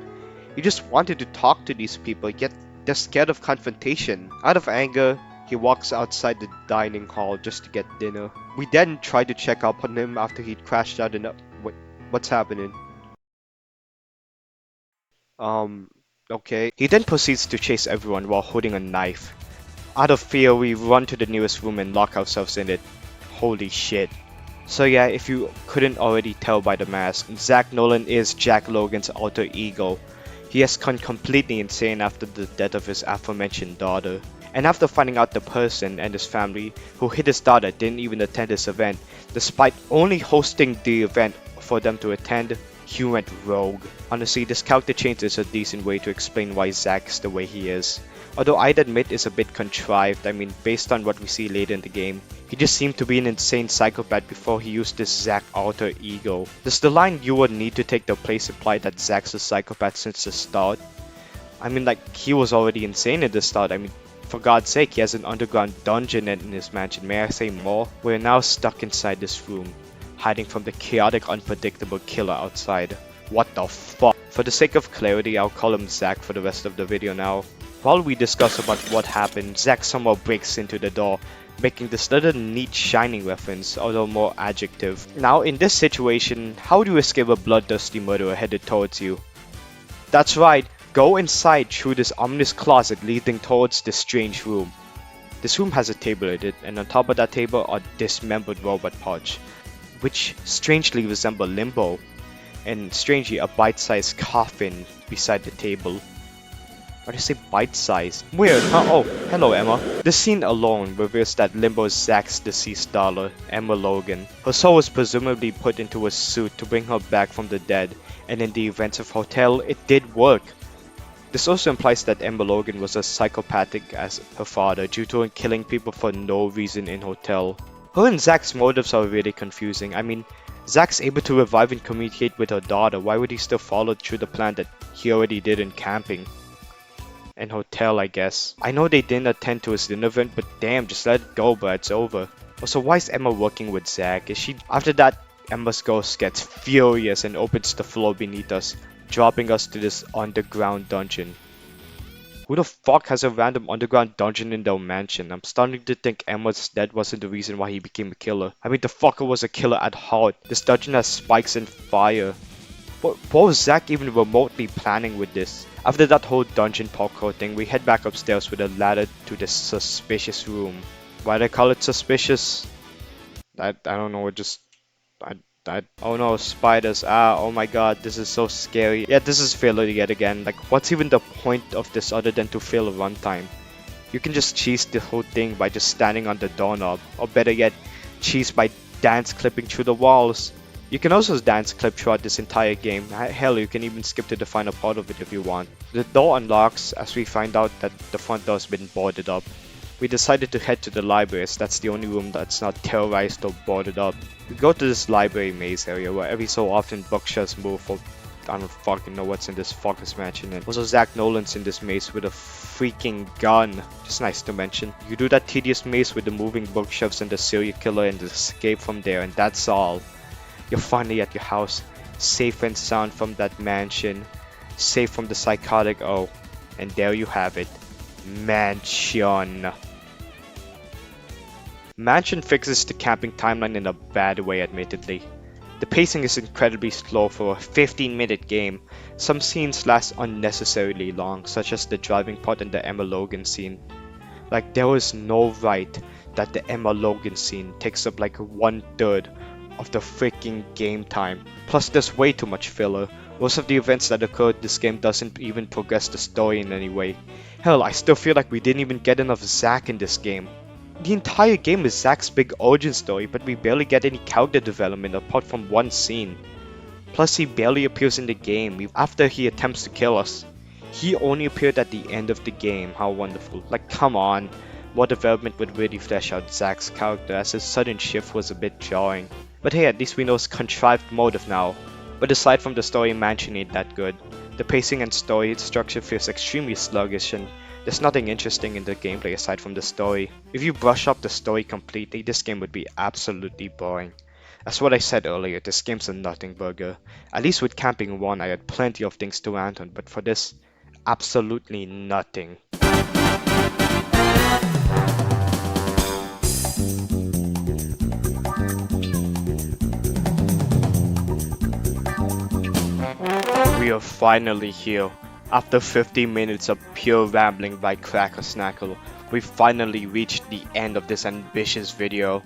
He just wanted to talk to these people, yet they're scared of confrontation. Out of anger, he walks outside the dining hall just to get dinner. We then try to check up on him after he'd crashed out in a... What's happening? Okay. He then proceeds to chase everyone while holding a knife. Out of fear, we run to the nearest room and lock ourselves in it. Holy shit. So yeah, if you couldn't already tell by the mask, Zach Nolan is Jack Logan's alter ego. He has gone completely insane after the death of his aforementioned daughter. And after finding out the person and his family who hit his daughter didn't even attend this event, despite only hosting the event for them to attend, he went rogue. Honestly, this character change is a decent way to explain why Zack is the way he is. Although I'd admit it's a bit contrived, I mean based on what we see later in the game. He just seemed to be an insane psychopath before he used this Zack alter ego. Does the line "you would need to take the place" imply that Zack's a psychopath since the start? I mean like, he was already insane at the start. I mean, for God's sake, he has an underground dungeon in his mansion. May I say more? We're now stuck inside this room, hiding from the chaotic, unpredictable killer outside. What the fuck? For the sake of clarity, I'll call him Zack for the rest of the video now. While we discuss about what happened, Zack somehow breaks into the door, making this little neat shining reference, although more adjective. Now in this situation, how do you escape a bloodthirsty murderer headed towards you? That's right, go inside through this ominous closet leading towards this strange room. This room has a table in it, and on top of that table are dismembered robot parts, which strangely resemble Limbo, and strangely a bite-sized coffin beside the table. Why do you say bite-sized? Weird, huh? Oh, hello Emma. This scene alone reveals that Limbo is Zack's deceased daughter, Emma Logan. Her soul was presumably put into a suit to bring her back from the dead, and in the events of Hotel, it did work. This also implies that Emma Logan was as psychopathic as her father due to her killing people for no reason in Hotel. Her and Zack's motives are really confusing. I mean, Zack's able to revive and communicate with her daughter. Why would he still follow through the plan that he already did in camping? And Hotel, I guess. I know they didn't attend to his dinner event, but damn, just let it go, but it's over. Also, why is Emma working with Zack? Is she... After that, Emma's ghost gets furious and opens the floor beneath us, dropping us to this underground dungeon. Who the fuck has a random underground dungeon in their mansion? I'm starting to think Emma's death wasn't the reason why he became a killer. I mean, the fucker was a killer at heart. This dungeon has spikes and fire. What was Zack even remotely planning with this? After that whole dungeon parkour thing, we head back upstairs with a ladder to this suspicious room. Why do I call it suspicious? I don't know, oh no, spiders, oh my god, this is so scary. Yeah, this is filler yet again. Like, what's even the point of this other than to fill a runtime? You can just cheese the whole thing by just standing on the doorknob, or better yet, cheese by dance clipping through the walls. You can also dance clip throughout this entire game. Hell, you can even skip to the final part of it if you want. The door unlocks as we find out that the front door has been boarded up. We decided to head to the library as that's the only room that's not terrorized or boarded up. We go to this library maze area where every so often bookshelves move for I don't fucking know what's in this fucker's mansion. And also Zack Nolan's in this maze with a freaking gun. Just nice to mention. You do that tedious maze with the moving bookshelves and the serial killer and escape from there, and that's all. You're finally at your house, safe and sound from that mansion, safe from the psychotic. Oh, and there you have it. Mansion. Mansion fixes the camping timeline in a bad way, admittedly. The pacing is incredibly slow for a 15-minute game. Some scenes last unnecessarily long, such as the driving part and the Emma Logan scene. Like, there was no right that the Emma Logan scene takes up like 1/3 of the freaking game time. Plus, there's way too much filler. Most of the events that occurred this game doesn't even progress the story in any way. Hell, I still feel like we didn't even get enough Zack in this game. The entire game is Zack's big origin story, but we barely get any character development apart from one scene. Plus, he barely appears in the game after he attempts to kill us. He only appeared at the end of the game. How wonderful. Like, come on. More development would really flesh out Zack's character, as his sudden shift was a bit jarring. But hey, at least we know his contrived motive now. But aside from the story, Mansion ain't that good. The pacing and story structure feels extremely sluggish, and there's nothing interesting in the gameplay aside from the story. If you brush up the story completely, this game would be absolutely boring. As what I said earlier, this game's a nothing burger. At least with Camping 1 I had plenty of things to rant on, but for this, absolutely nothing. We are finally here. After 50 minutes of pure rambling by Cracker Snackle, we finally reached the end of this ambitious video.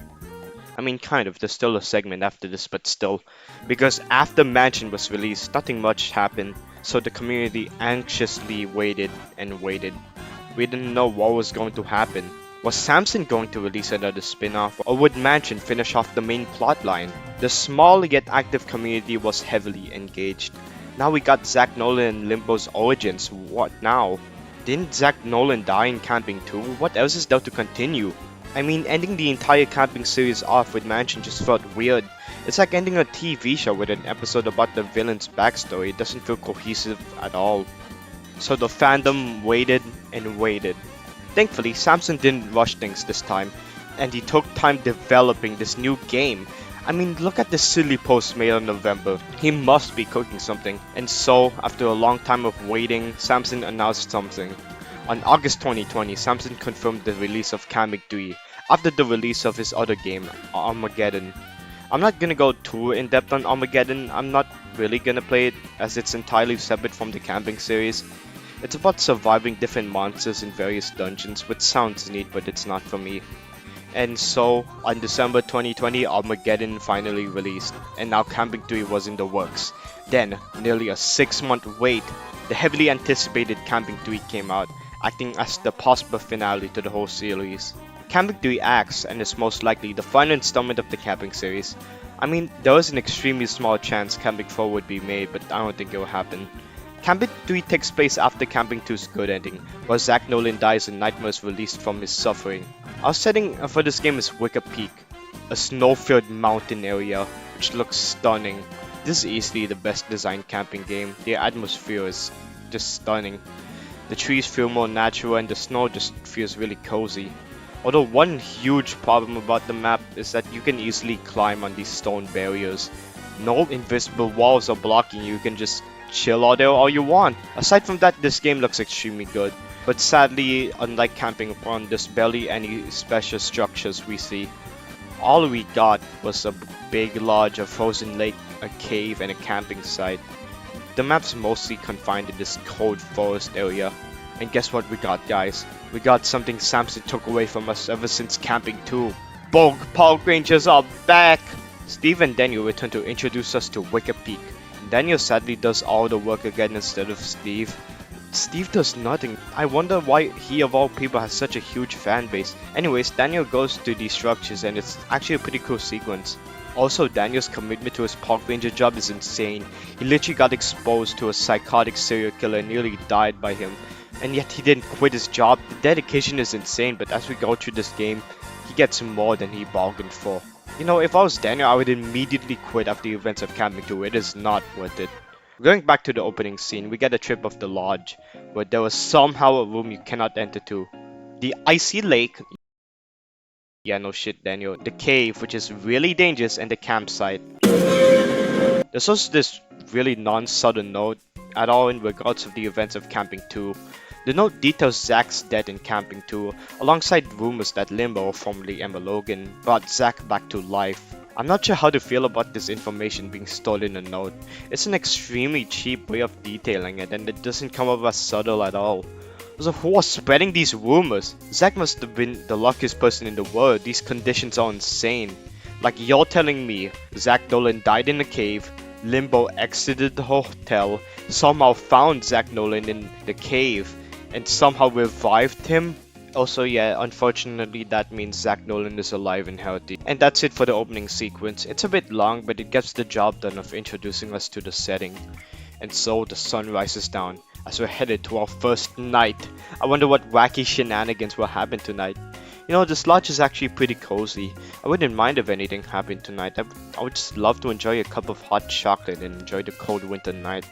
I mean, kind of, there's still a segment after this, but still. Because after Mansion was released, nothing much happened, so the community anxiously waited and waited. We didn't know what was going to happen. Was Samson going to release another spin-off, or would Mansion finish off the main plotline? The small yet active community was heavily engaged. Now we got Zack Nolan and Limbo's origins. What now? Didn't Zack Nolan die in Camping 2? What else is there to continue? I mean, ending the entire Camping series off with Mansion just felt weird. It's like ending a TV show with an episode about the villain's backstory. It doesn't feel cohesive at all. So the fandom waited and waited. Thankfully, Samson didn't rush things this time, and he took time developing this new game. I mean, look at the silly post made in November. He must be cooking something. And so, after a long time of waiting, Samson announced something. On August 2020, Samson confirmed the release of Camping 3 after the release of his other game, Armageddon. I'm not gonna go too in depth on Armageddon. I'm not really gonna play it as it's entirely separate from the Camping series. It's about surviving different monsters in various dungeons, which sounds neat, but it's not for me. And so, on December 2020, Armageddon finally released, and now Camping 3 was in the works. Then, nearly a 6-month wait, the heavily anticipated Camping 3 came out, acting as the possible finale to the whole series. Camping 3 acts, and is most likely the final installment of the Camping series. I mean, there was an extremely small chance Camping 4 would be made, but I don't think it will happen. Camping 3 takes place after Camping 2's good ending, where Zach Nolan dies and Nightmare is released from his suffering. Our setting for this game is Wicker Peak, a snow-filled mountain area, which looks stunning. This is easily the best designed camping game. The atmosphere is just stunning. The trees feel more natural and the snow just feels really cozy. Although one huge problem about the map is that you can easily climb on these stone barriers. No invisible walls are blocking you, you can just chill out there all you want. Aside from that, this game looks extremely good. But sadly, unlike Camping 1, there's barely any special structures we see. All we got was a big lodge, a frozen lake, a cave, and a camping site. The map's mostly confined in this cold forest area. And guess what we got, guys? We got something Samson took away from us ever since Camping 2. Bog Park Rangers are back! Steve and Daniel return to introduce us to Wicker Peak. Daniel sadly does all the work again instead of Steve. Steve does nothing. I wonder why he of all people has such a huge fan base. Anyways, Daniel goes to these structures and it's actually a pretty cool sequence. Also, Daniel's commitment to his park ranger job is insane. He literally got exposed to a psychotic serial killer and nearly died by him. And yet he didn't quit his job. The dedication is insane, but as we go through this game, he gets more than he bargained for. You know, if I was Daniel, I would immediately quit after the events of Camping 2. It is not worth it. Going back to the opening scene, we get a trip of the lodge, where there was somehow a room you cannot enter to. The icy lake. Yeah, no shit, Daniel. The cave, which is really dangerous, and the campsite. There's also this really non-subtle note at all in regards of the events of Camping 2. The note details Zach's death in Camping 2, alongside rumors that Limbo, or formerly Emma Logan, brought Zach back to life. I'm not sure how to feel about this information being stored in a note. It's an extremely cheap way of detailing it, and it doesn't come off as subtle at all. So who was spreading these rumors? Zach must have been the luckiest person in the world. These conditions are insane. Like, you're telling me Zach Nolan died in a cave, Limbo exited the hotel, somehow found Zach Nolan in the cave, and somehow revived him? Also, yeah, unfortunately that means Zach Nolan is alive and healthy. And that's it for the opening sequence. It's a bit long, but it gets the job done of introducing us to the setting. And so the sun rises down as we're headed to our first night. I wonder what wacky shenanigans will happen tonight. You know, this lodge is actually pretty cozy. I wouldn't mind if anything happened tonight. I would just love to enjoy a cup of hot chocolate and enjoy the cold winter night.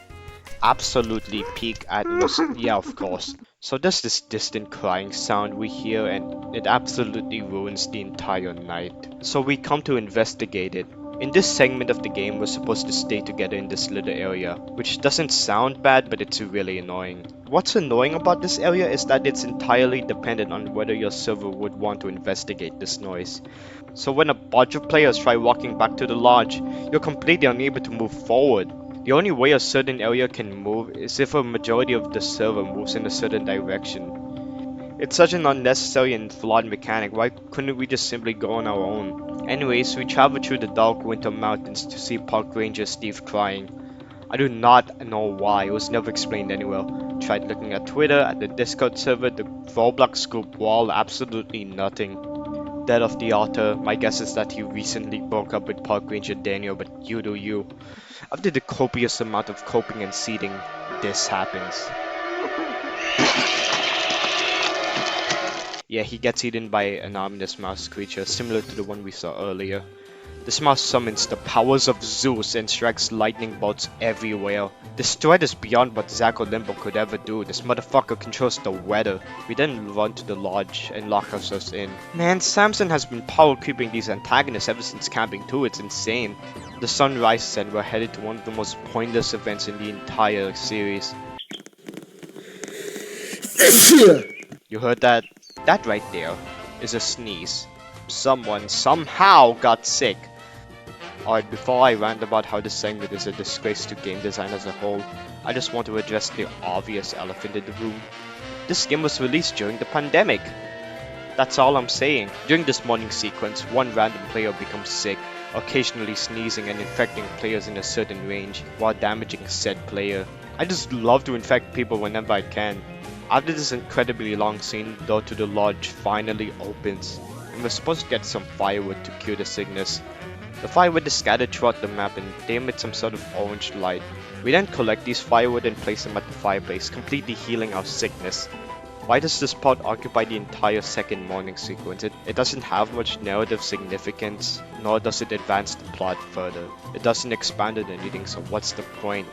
Absolutely peak atmosphere. Yeah, of course. So there's this distant crying sound we hear and it absolutely ruins the entire night. So we come to investigate it. In this segment of the game, we're supposed to stay together in this little area, which doesn't sound bad, but it's really annoying. What's annoying about this area is that it's entirely dependent on whether your server would want to investigate this noise. So when a bunch of players try walking back to the lodge, you're completely unable to move forward. The only way a certain area can move is if a majority of the server moves in a certain direction. It's such an unnecessary and flawed mechanic. Why couldn't we just simply go on our own? Anyways, we travel through the dark winter mountains to see Park Ranger Steve crying. I do not know why, it was never explained anywhere. Tried looking at Twitter, at the Discord server, the ROBLOX group wall, absolutely nothing. Death of the author, my guess is that he recently broke up with Park Ranger Daniel, but you do you. After the copious amount of coping and seeding, this happens. Yeah, he gets eaten by an ominous mouse creature, similar to the one we saw earlier. This mouse summons the powers of Zeus and strikes lightning bolts everywhere. This threat is beyond what Zack or Limbo could ever do. This motherfucker controls the weather. We then run to the lodge and lock ourselves in. Man, Samson has been power creeping these antagonists ever since Camping 2, it's insane. The sun rises and we're headed to one of the most pointless events in the entire series. You heard that? That right there is a sneeze. Someone somehow got sick. Alright, before I rant about how this segment is a disgrace to game design as a whole, I just want to address the obvious elephant in the room. This game was released during the pandemic. That's all I'm saying. During this morning sequence, one random player becomes sick, occasionally sneezing and infecting players in a certain range, while damaging said player. I just love to infect people whenever I can. After this incredibly long scene, the door to the lodge finally opens, and we're supposed to get some firewood to cure the sickness. The firewood is scattered throughout the map and they emit some sort of orange light. We then collect these firewood and place them at the fireplace, completely healing our sickness. Why does this part occupy the entire second morning sequence? It doesn't have much narrative significance, nor does it advance the plot further. It doesn't expand on anything, so what's the point?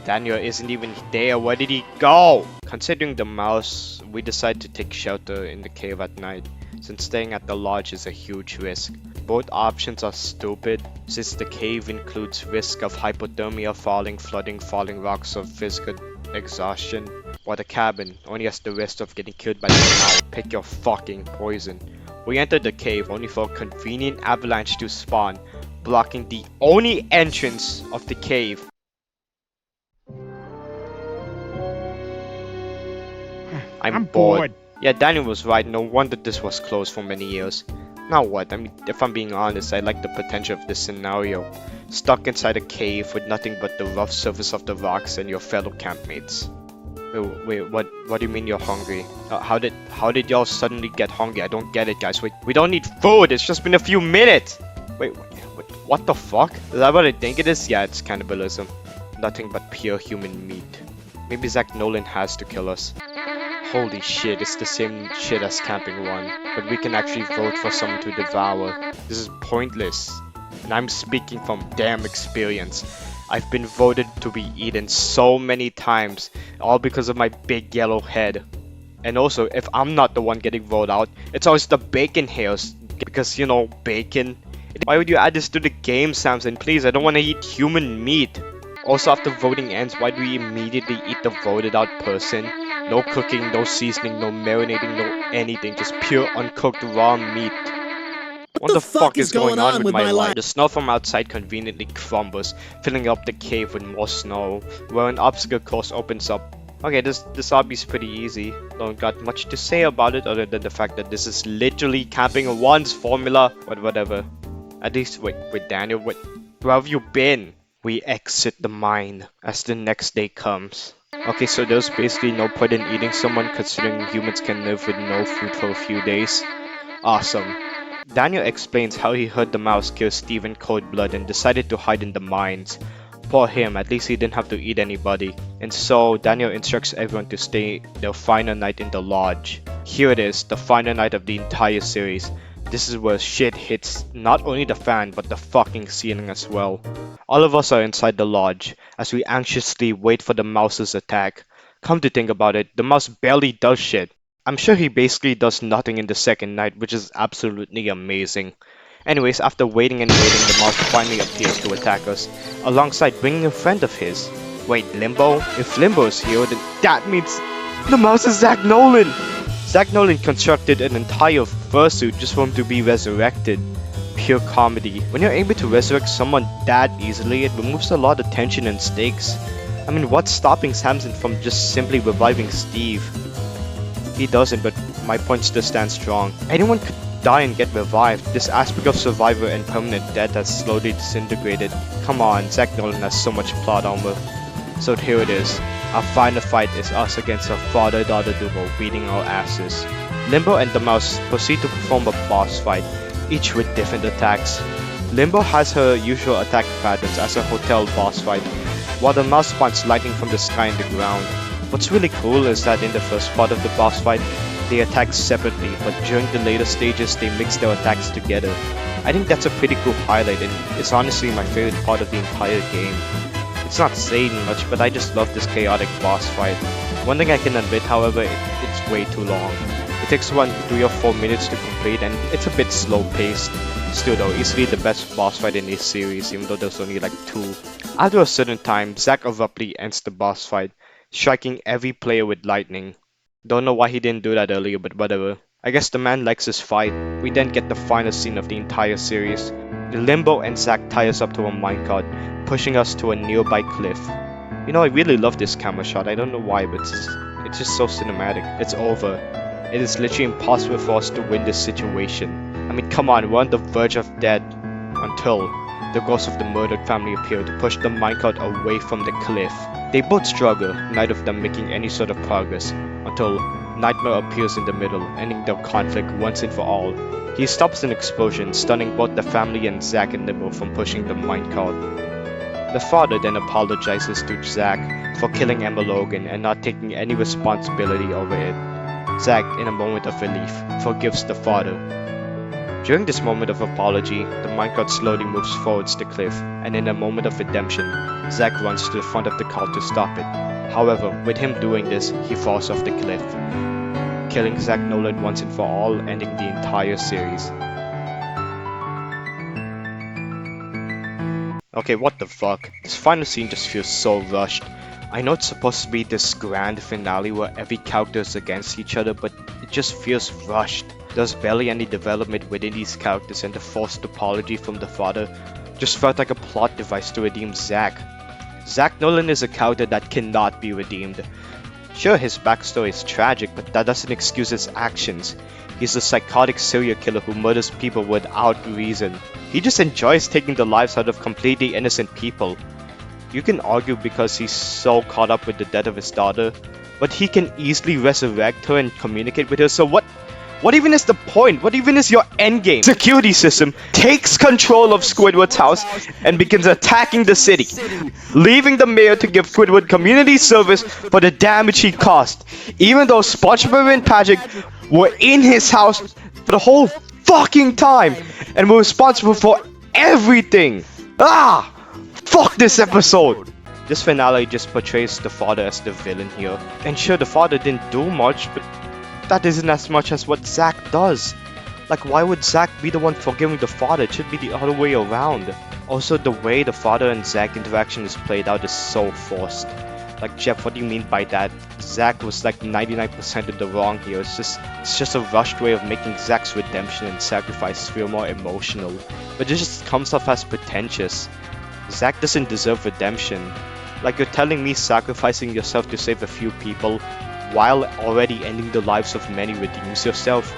Daniel isn't even there, where did he go? Considering the mouse, we decide to take shelter in the cave at night, since staying at the lodge is a huge risk. Both options are stupid, since the cave includes risk of hypothermia, flooding, falling rocks, or physical exhaustion, while the cabin only has the risk of getting killed by the mouse. Pick your fucking poison. We enter the cave only for a convenient avalanche to spawn, blocking the only entrance of the cave. I'm bored. Yeah, Daniel was right, no wonder this was closed for many years. Now what? I mean, if I'm being honest, I like the potential of this scenario. Stuck inside a cave with nothing but the rough surface of the rocks and your fellow campmates. Wait, what do you mean you're hungry? How did y'all suddenly get hungry? I don't get it, guys. Wait, we don't need food, it's just been a few minutes! Wait, what the fuck? Is that what I think it is? Yeah, it's cannibalism. Nothing but pure human meat. Maybe Zach Nolan has to kill us. Holy shit, it's the same shit as Camping 1, but we can actually vote for someone to devour. This is pointless. And I'm speaking from damn experience. I've been voted to be eaten so many times, all because of my big yellow head. And also, if I'm not the one getting voted out, it's always the bacon hairs, because, you know, bacon. Why would you add this to the game, Samson? Please, I don't want to eat human meat. Also, after voting ends, why do we immediately eat the voted out person? No cooking, no seasoning, no marinating, no anything, just pure uncooked raw meat. What the fuck is going on with my life? The snow from outside conveniently crumbles, filling up the cave with more snow, where an obstacle course opens up. Okay, this obby is pretty easy. Don't got much to say about it other than the fact that this is literally Camping 1's formula, but whatever. At least, wait, Daniel, where have you been? We exit the mine as the next day comes. Okay, so there's basically no point in eating someone considering humans can live with no food for a few days. Awesome. Daniel explains how he heard the mouse kill Steve in cold blood and decided to hide in the mines. Poor him, at least he didn't have to eat anybody. And so Daniel instructs everyone to stay their final night in the lodge. Here it is, the final night of the entire series. This is where shit hits not only the fan but the fucking ceiling as well. All of us are inside the lodge as we anxiously wait for the mouse's attack. Come to think about it, the mouse barely does shit. I'm sure he basically does nothing in the second night, which is absolutely amazing. Anyways, after waiting and waiting, the mouse finally appears to attack us, alongside bringing a friend of his. Wait, Limbo? If Limbo is here, then that means the mouse is Zach Nolan! Zach Nolan constructed an entire fursuit just for him to be resurrected. Pure comedy. When you're able to resurrect someone that easily, it removes a lot of tension and stakes. I mean, what's stopping Samson from just simply reviving Steve? He doesn't, but my point still stands strong. Anyone could die and get revived. This aspect of survivor and permanent death has slowly disintegrated. Come on, Zach Nolan has so much plot armor. So here it is. Our final fight is us against a father-daughter duo beating our asses. Limbo and the mouse proceed to perform a boss fight, each with different attacks. Limbo has her usual attack patterns as a hotel boss fight, while the mouse spawns lightning from the sky and the ground. What's really cool is that in the first part of the boss fight, they attack separately, but during the later stages they mix their attacks together. I think that's a pretty cool highlight and it's honestly my favorite part of the entire game. It's not saying much, but I just love this chaotic boss fight. One thing I can admit, however, it's way too long. It takes around 3 or 4 minutes to complete and it's a bit slow paced. Still though, easily the best boss fight in this series, even though there's only like 2. After a certain time, Zack abruptly ends the boss fight, striking every player with lightning. Don't know why he didn't do that earlier, but whatever. I guess the man likes his fight. We then get the final scene of the entire series. Limbo and Zack tie us up to a minecart, pushing us to a nearby cliff. You know, I really love this camera shot. I don't know why, but it's just so cinematic. It's over. It is literally impossible for us to win this situation. I mean, come on, we're on the verge of death until the ghosts of the murdered family appear to push the minecart away from the cliff. They both struggle, neither of them making any sort of progress, until Nightmare appears in the middle, ending their conflict once and for all. He stops an explosion, stunning both the family and Zack and Limbo from pushing the minecart. The father then apologizes to Zack for killing Emma Logan and not taking any responsibility over it. Zack, in a moment of relief, forgives the father. During this moment of apology, the minecart slowly moves towards the cliff, and in a moment of redemption, Zack runs to the front of the car to stop it. However, with him doing this, he falls off the cliff, killing Zack Nolan once and for all, ending the entire series. Okay, what the fuck? This final scene just feels so rushed. I know it's supposed to be this grand finale where every character is against each other, but it just feels rushed. There's barely any development within these characters, and the forced apology from the father just felt like a plot device to redeem Zack. Zack Nolan is a character that cannot be redeemed. Sure, his backstory is tragic, but that doesn't excuse his actions. He's a psychotic serial killer who murders people without reason. He just enjoys taking the lives out of completely innocent people. You can argue because he's so caught up with the death of his daughter, but he can easily resurrect her and communicate with her, so what even is the point? What even is your endgame? Security system takes control of Squidward's house and begins attacking the city, leaving the mayor to give Squidward community service for the damage he caused, even though SpongeBob and Patrick were in his house for the whole fucking time and were responsible for everything. Ah! Fuck this episode! This finale just portrays the father as the villain here. And sure, the father didn't do much, but that isn't as much as what Zack does. Like, why would Zack be the one forgiving the father? It should be the other way around. Also, the way the father and Zack interaction is played out is so forced. Like, Jeff, what do you mean by that? Zack was like 99% in the wrong here. It's just a rushed way of making Zack's redemption and sacrifice feel more emotional. But it just comes off as pretentious. Zack doesn't deserve redemption. Like, you're telling me sacrificing yourself to save a few people while already ending the lives of many redeems yourself?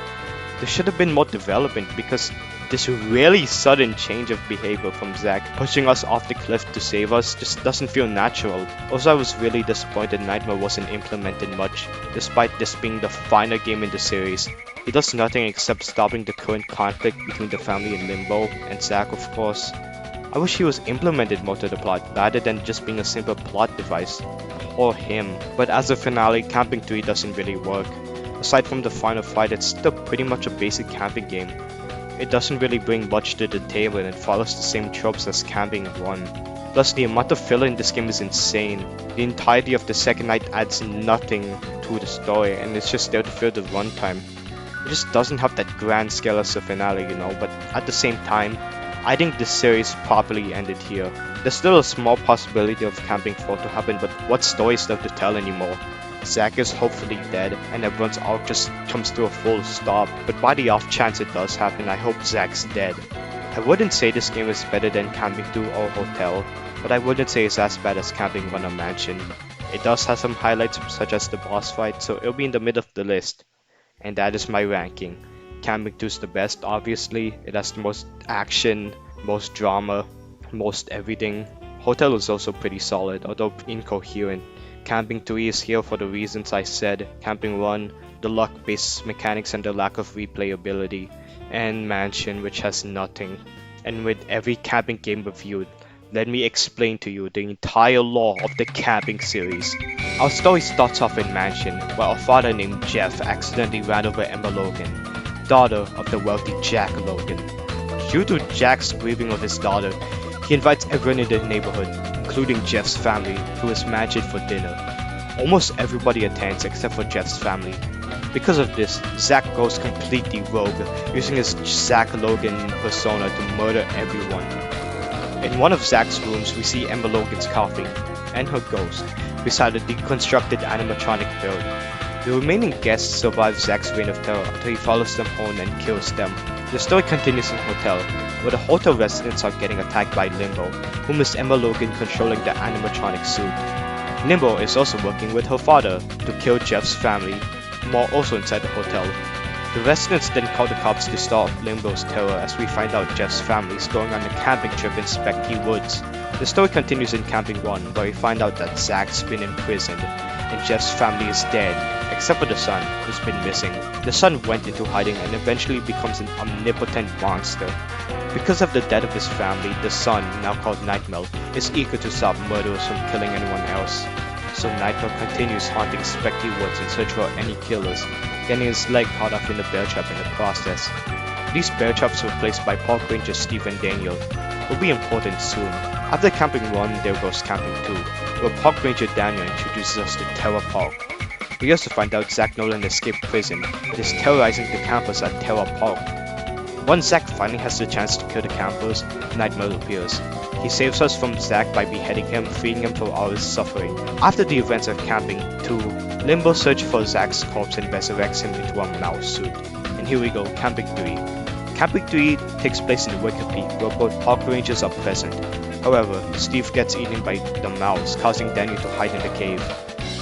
There should have been more development, because this really sudden change of behavior from Zack, pushing us off the cliff to save us, just doesn't feel natural. Also, I was really disappointed Nightmare wasn't implemented much, despite this being the final game in the series. He does nothing except stopping the current conflict between the family and Limbo, and Zack of course. I wish he was implemented more to the plot, rather than just being a simple plot device. Or him. But as a finale, Camping 3 doesn't really work. Aside from the final fight, it's still pretty much a basic camping game. It doesn't really bring much to the table, and it follows the same tropes as Camping 1. Plus, the amount of filler in this game is insane. The entirety of the second night adds nothing to the story, and it's just there to fill the runtime. It just doesn't have that grand scale as a finale, you know, but at the same time, I think this series properly ended here. There's still a small possibility of Camping 4 to happen, but what story is there to tell anymore? Zack is hopefully dead, and everyone's arc just comes to a full stop, but by the off chance it does happen, I hope Zack's dead. I wouldn't say this game is better than Camping 2 or Hotel, but I wouldn't say it's as bad as Camping 1 or Mansion. It does have some highlights such as the boss fight, so it'll be in the middle of the list. And that is my ranking. Camping 2 is the best, obviously. It has the most action, most drama, most everything. Hotel is also pretty solid, although incoherent. Camping 3 is here for the reasons I said. Camping 1, the luck-based mechanics and the lack of replayability. And Mansion, which has nothing. And with every camping game reviewed, let me explain to you the entire lore of the camping series. Our story starts off in Mansion, where a father named Jeff accidentally ran over Emma Logan, daughter of the wealthy Jack Logan. Due to Jack's grieving of his daughter, he invites everyone in the neighborhood, including Jeff's family, to his mansion for dinner. Almost everybody attends except for Jeff's family. Because of this, Zack goes completely rogue, using his Zack Logan persona to murder everyone. In one of Zack's rooms, we see Emma Logan's coffin and her ghost beside a deconstructed animatronic build. The remaining guests survive Zack's reign of terror until he follows them home and kills them. The story continues in a hotel, where the hotel residents are getting attacked by Limbo, whom is Emma Logan controlling the animatronic suit. Limbo is also working with her father to kill Jeff's family, who are also inside the hotel. The residents then call the cops to stop Limbo's terror as we find out Jeff's family is going on a camping trip in Specty Woods. The story continues in Camping 1, where we find out that Zach's been imprisoned, and Jeff's family is dead, except for the son, who's been missing. The son went into hiding and eventually becomes an omnipotent monster. Because of the death of his family, the son, now called Nightmare, is eager to stop murderers from killing anyone else. So Nightmare continues haunting Specty Woods in search for any killers, getting his leg caught up in the bear trap in the process. These bear traps were placed by Park Ranger Steve and Daniel, will be important soon. After Camping 1, there goes Camping 2, where Park Ranger Daniel introduces us to Terror Park. We also find out Zach Nolan escaped prison and is terrorizing the campers at Terror Park. Once Zach finally has the chance to kill the campers, Nightmare appears. He saves us from Zach by beheading him, freeing him from all his suffering. After the events of Camping 2, Limbo searches for Zach's corpse and resurrects him into a mouse suit. And here we go, Camping 3. Camping 3 takes place in the Wicked Peak, where both park rangers are present. However, Steve gets eaten by the mouse, causing Daniel to hide in the cave.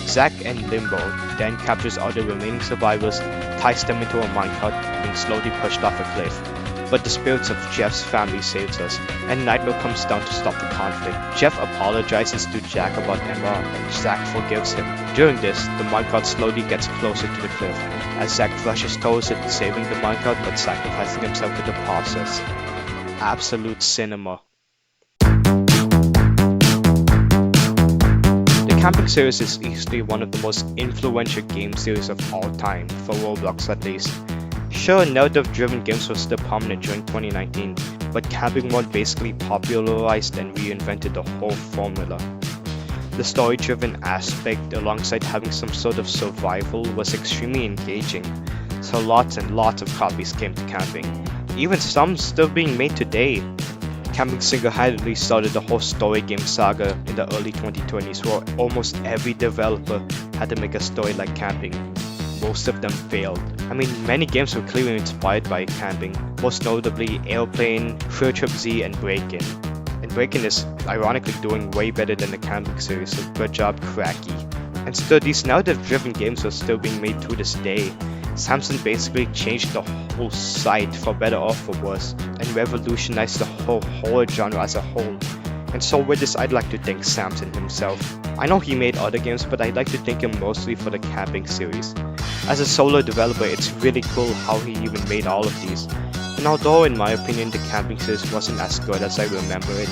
Zach and Limbo then captures all the remaining survivors, ties them into a minecart, and slowly pushed off a cliff. But the spirits of Jeff's family saves us, and Nightmare comes down to stop the conflict. Jeff apologizes to Jack about Emma, and Zach forgives him. During this, the minecart slowly gets closer to the cliff, as Zach rushes towards it, saving the minecart but sacrificing himself in the process. Absolute cinema. The Camping series is easily one of the most influential game series of all time, for Roblox at least. Sure, narrative-driven games were still prominent during 2019, but Camping 1 basically popularized and reinvented the whole formula. The story-driven aspect, alongside having some sort of survival, was extremely engaging, so lots and lots of copies came to Camping, even some still being made today. Camping single-handedly started the whole story game saga in the early 2020s, where almost every developer had to make a story like Camping. Most of them failed. I mean, many games were clearly inspired by Camping, most notably Airplane, Field Trip Z, and Break-In. And Break-In is ironically doing way better than the Camping series, so good job, Cracky. And still, these narrative-driven games are still being made to this day. Samson basically changed the whole site for better or for worse, and revolutionized the whole horror genre as a whole. And so with this, I'd like to thank Samson himself. I know he made other games, but I'd like to thank him mostly for the Camping series. As a solo developer, it's really cool how he even made all of these. And although in my opinion the Camping series wasn't as good as I remember it,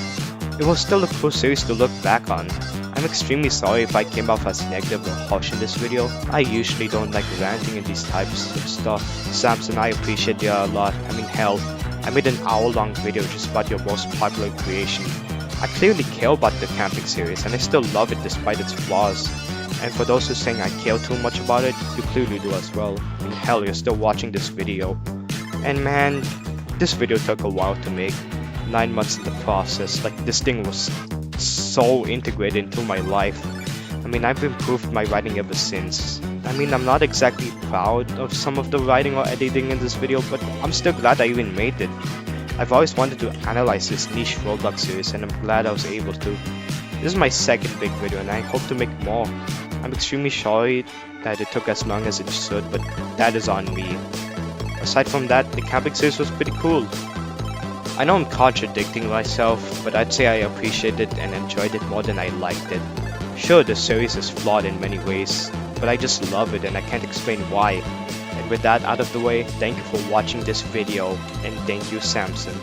it was still a cool series to look back on. I'm extremely sorry if I came off as negative or harsh in this video. I usually don't like ranting in these types of stuff. Samson, I appreciate you a lot. I mean, hell, I made an hour-long video just about your most popular creation. I clearly care about the Camping series, and I still love it despite its flaws. And for those who are saying I care too much about it, you clearly do as well. I mean, hell, you're still watching this video. And man, this video took a while to make. 9 months in the process. Like, this thing was so integrated into my life. I mean, I've improved my writing ever since. I mean, I'm not exactly proud of some of the writing or editing in this video, but I'm still glad I even made it. I've always wanted to analyze this niche Roblox series, and I'm glad I was able to. This is my second big video, and I hope to make more. I'm extremely sorry that it took as long as it should, but that is on me. Aside from that, the Camping series was pretty cool. I know I'm contradicting myself, but I'd say I appreciated and enjoyed it more than I liked it. Sure, the series is flawed in many ways, but I just love it and I can't explain why. And with that out of the way, thank you for watching this video, and thank you, Samson.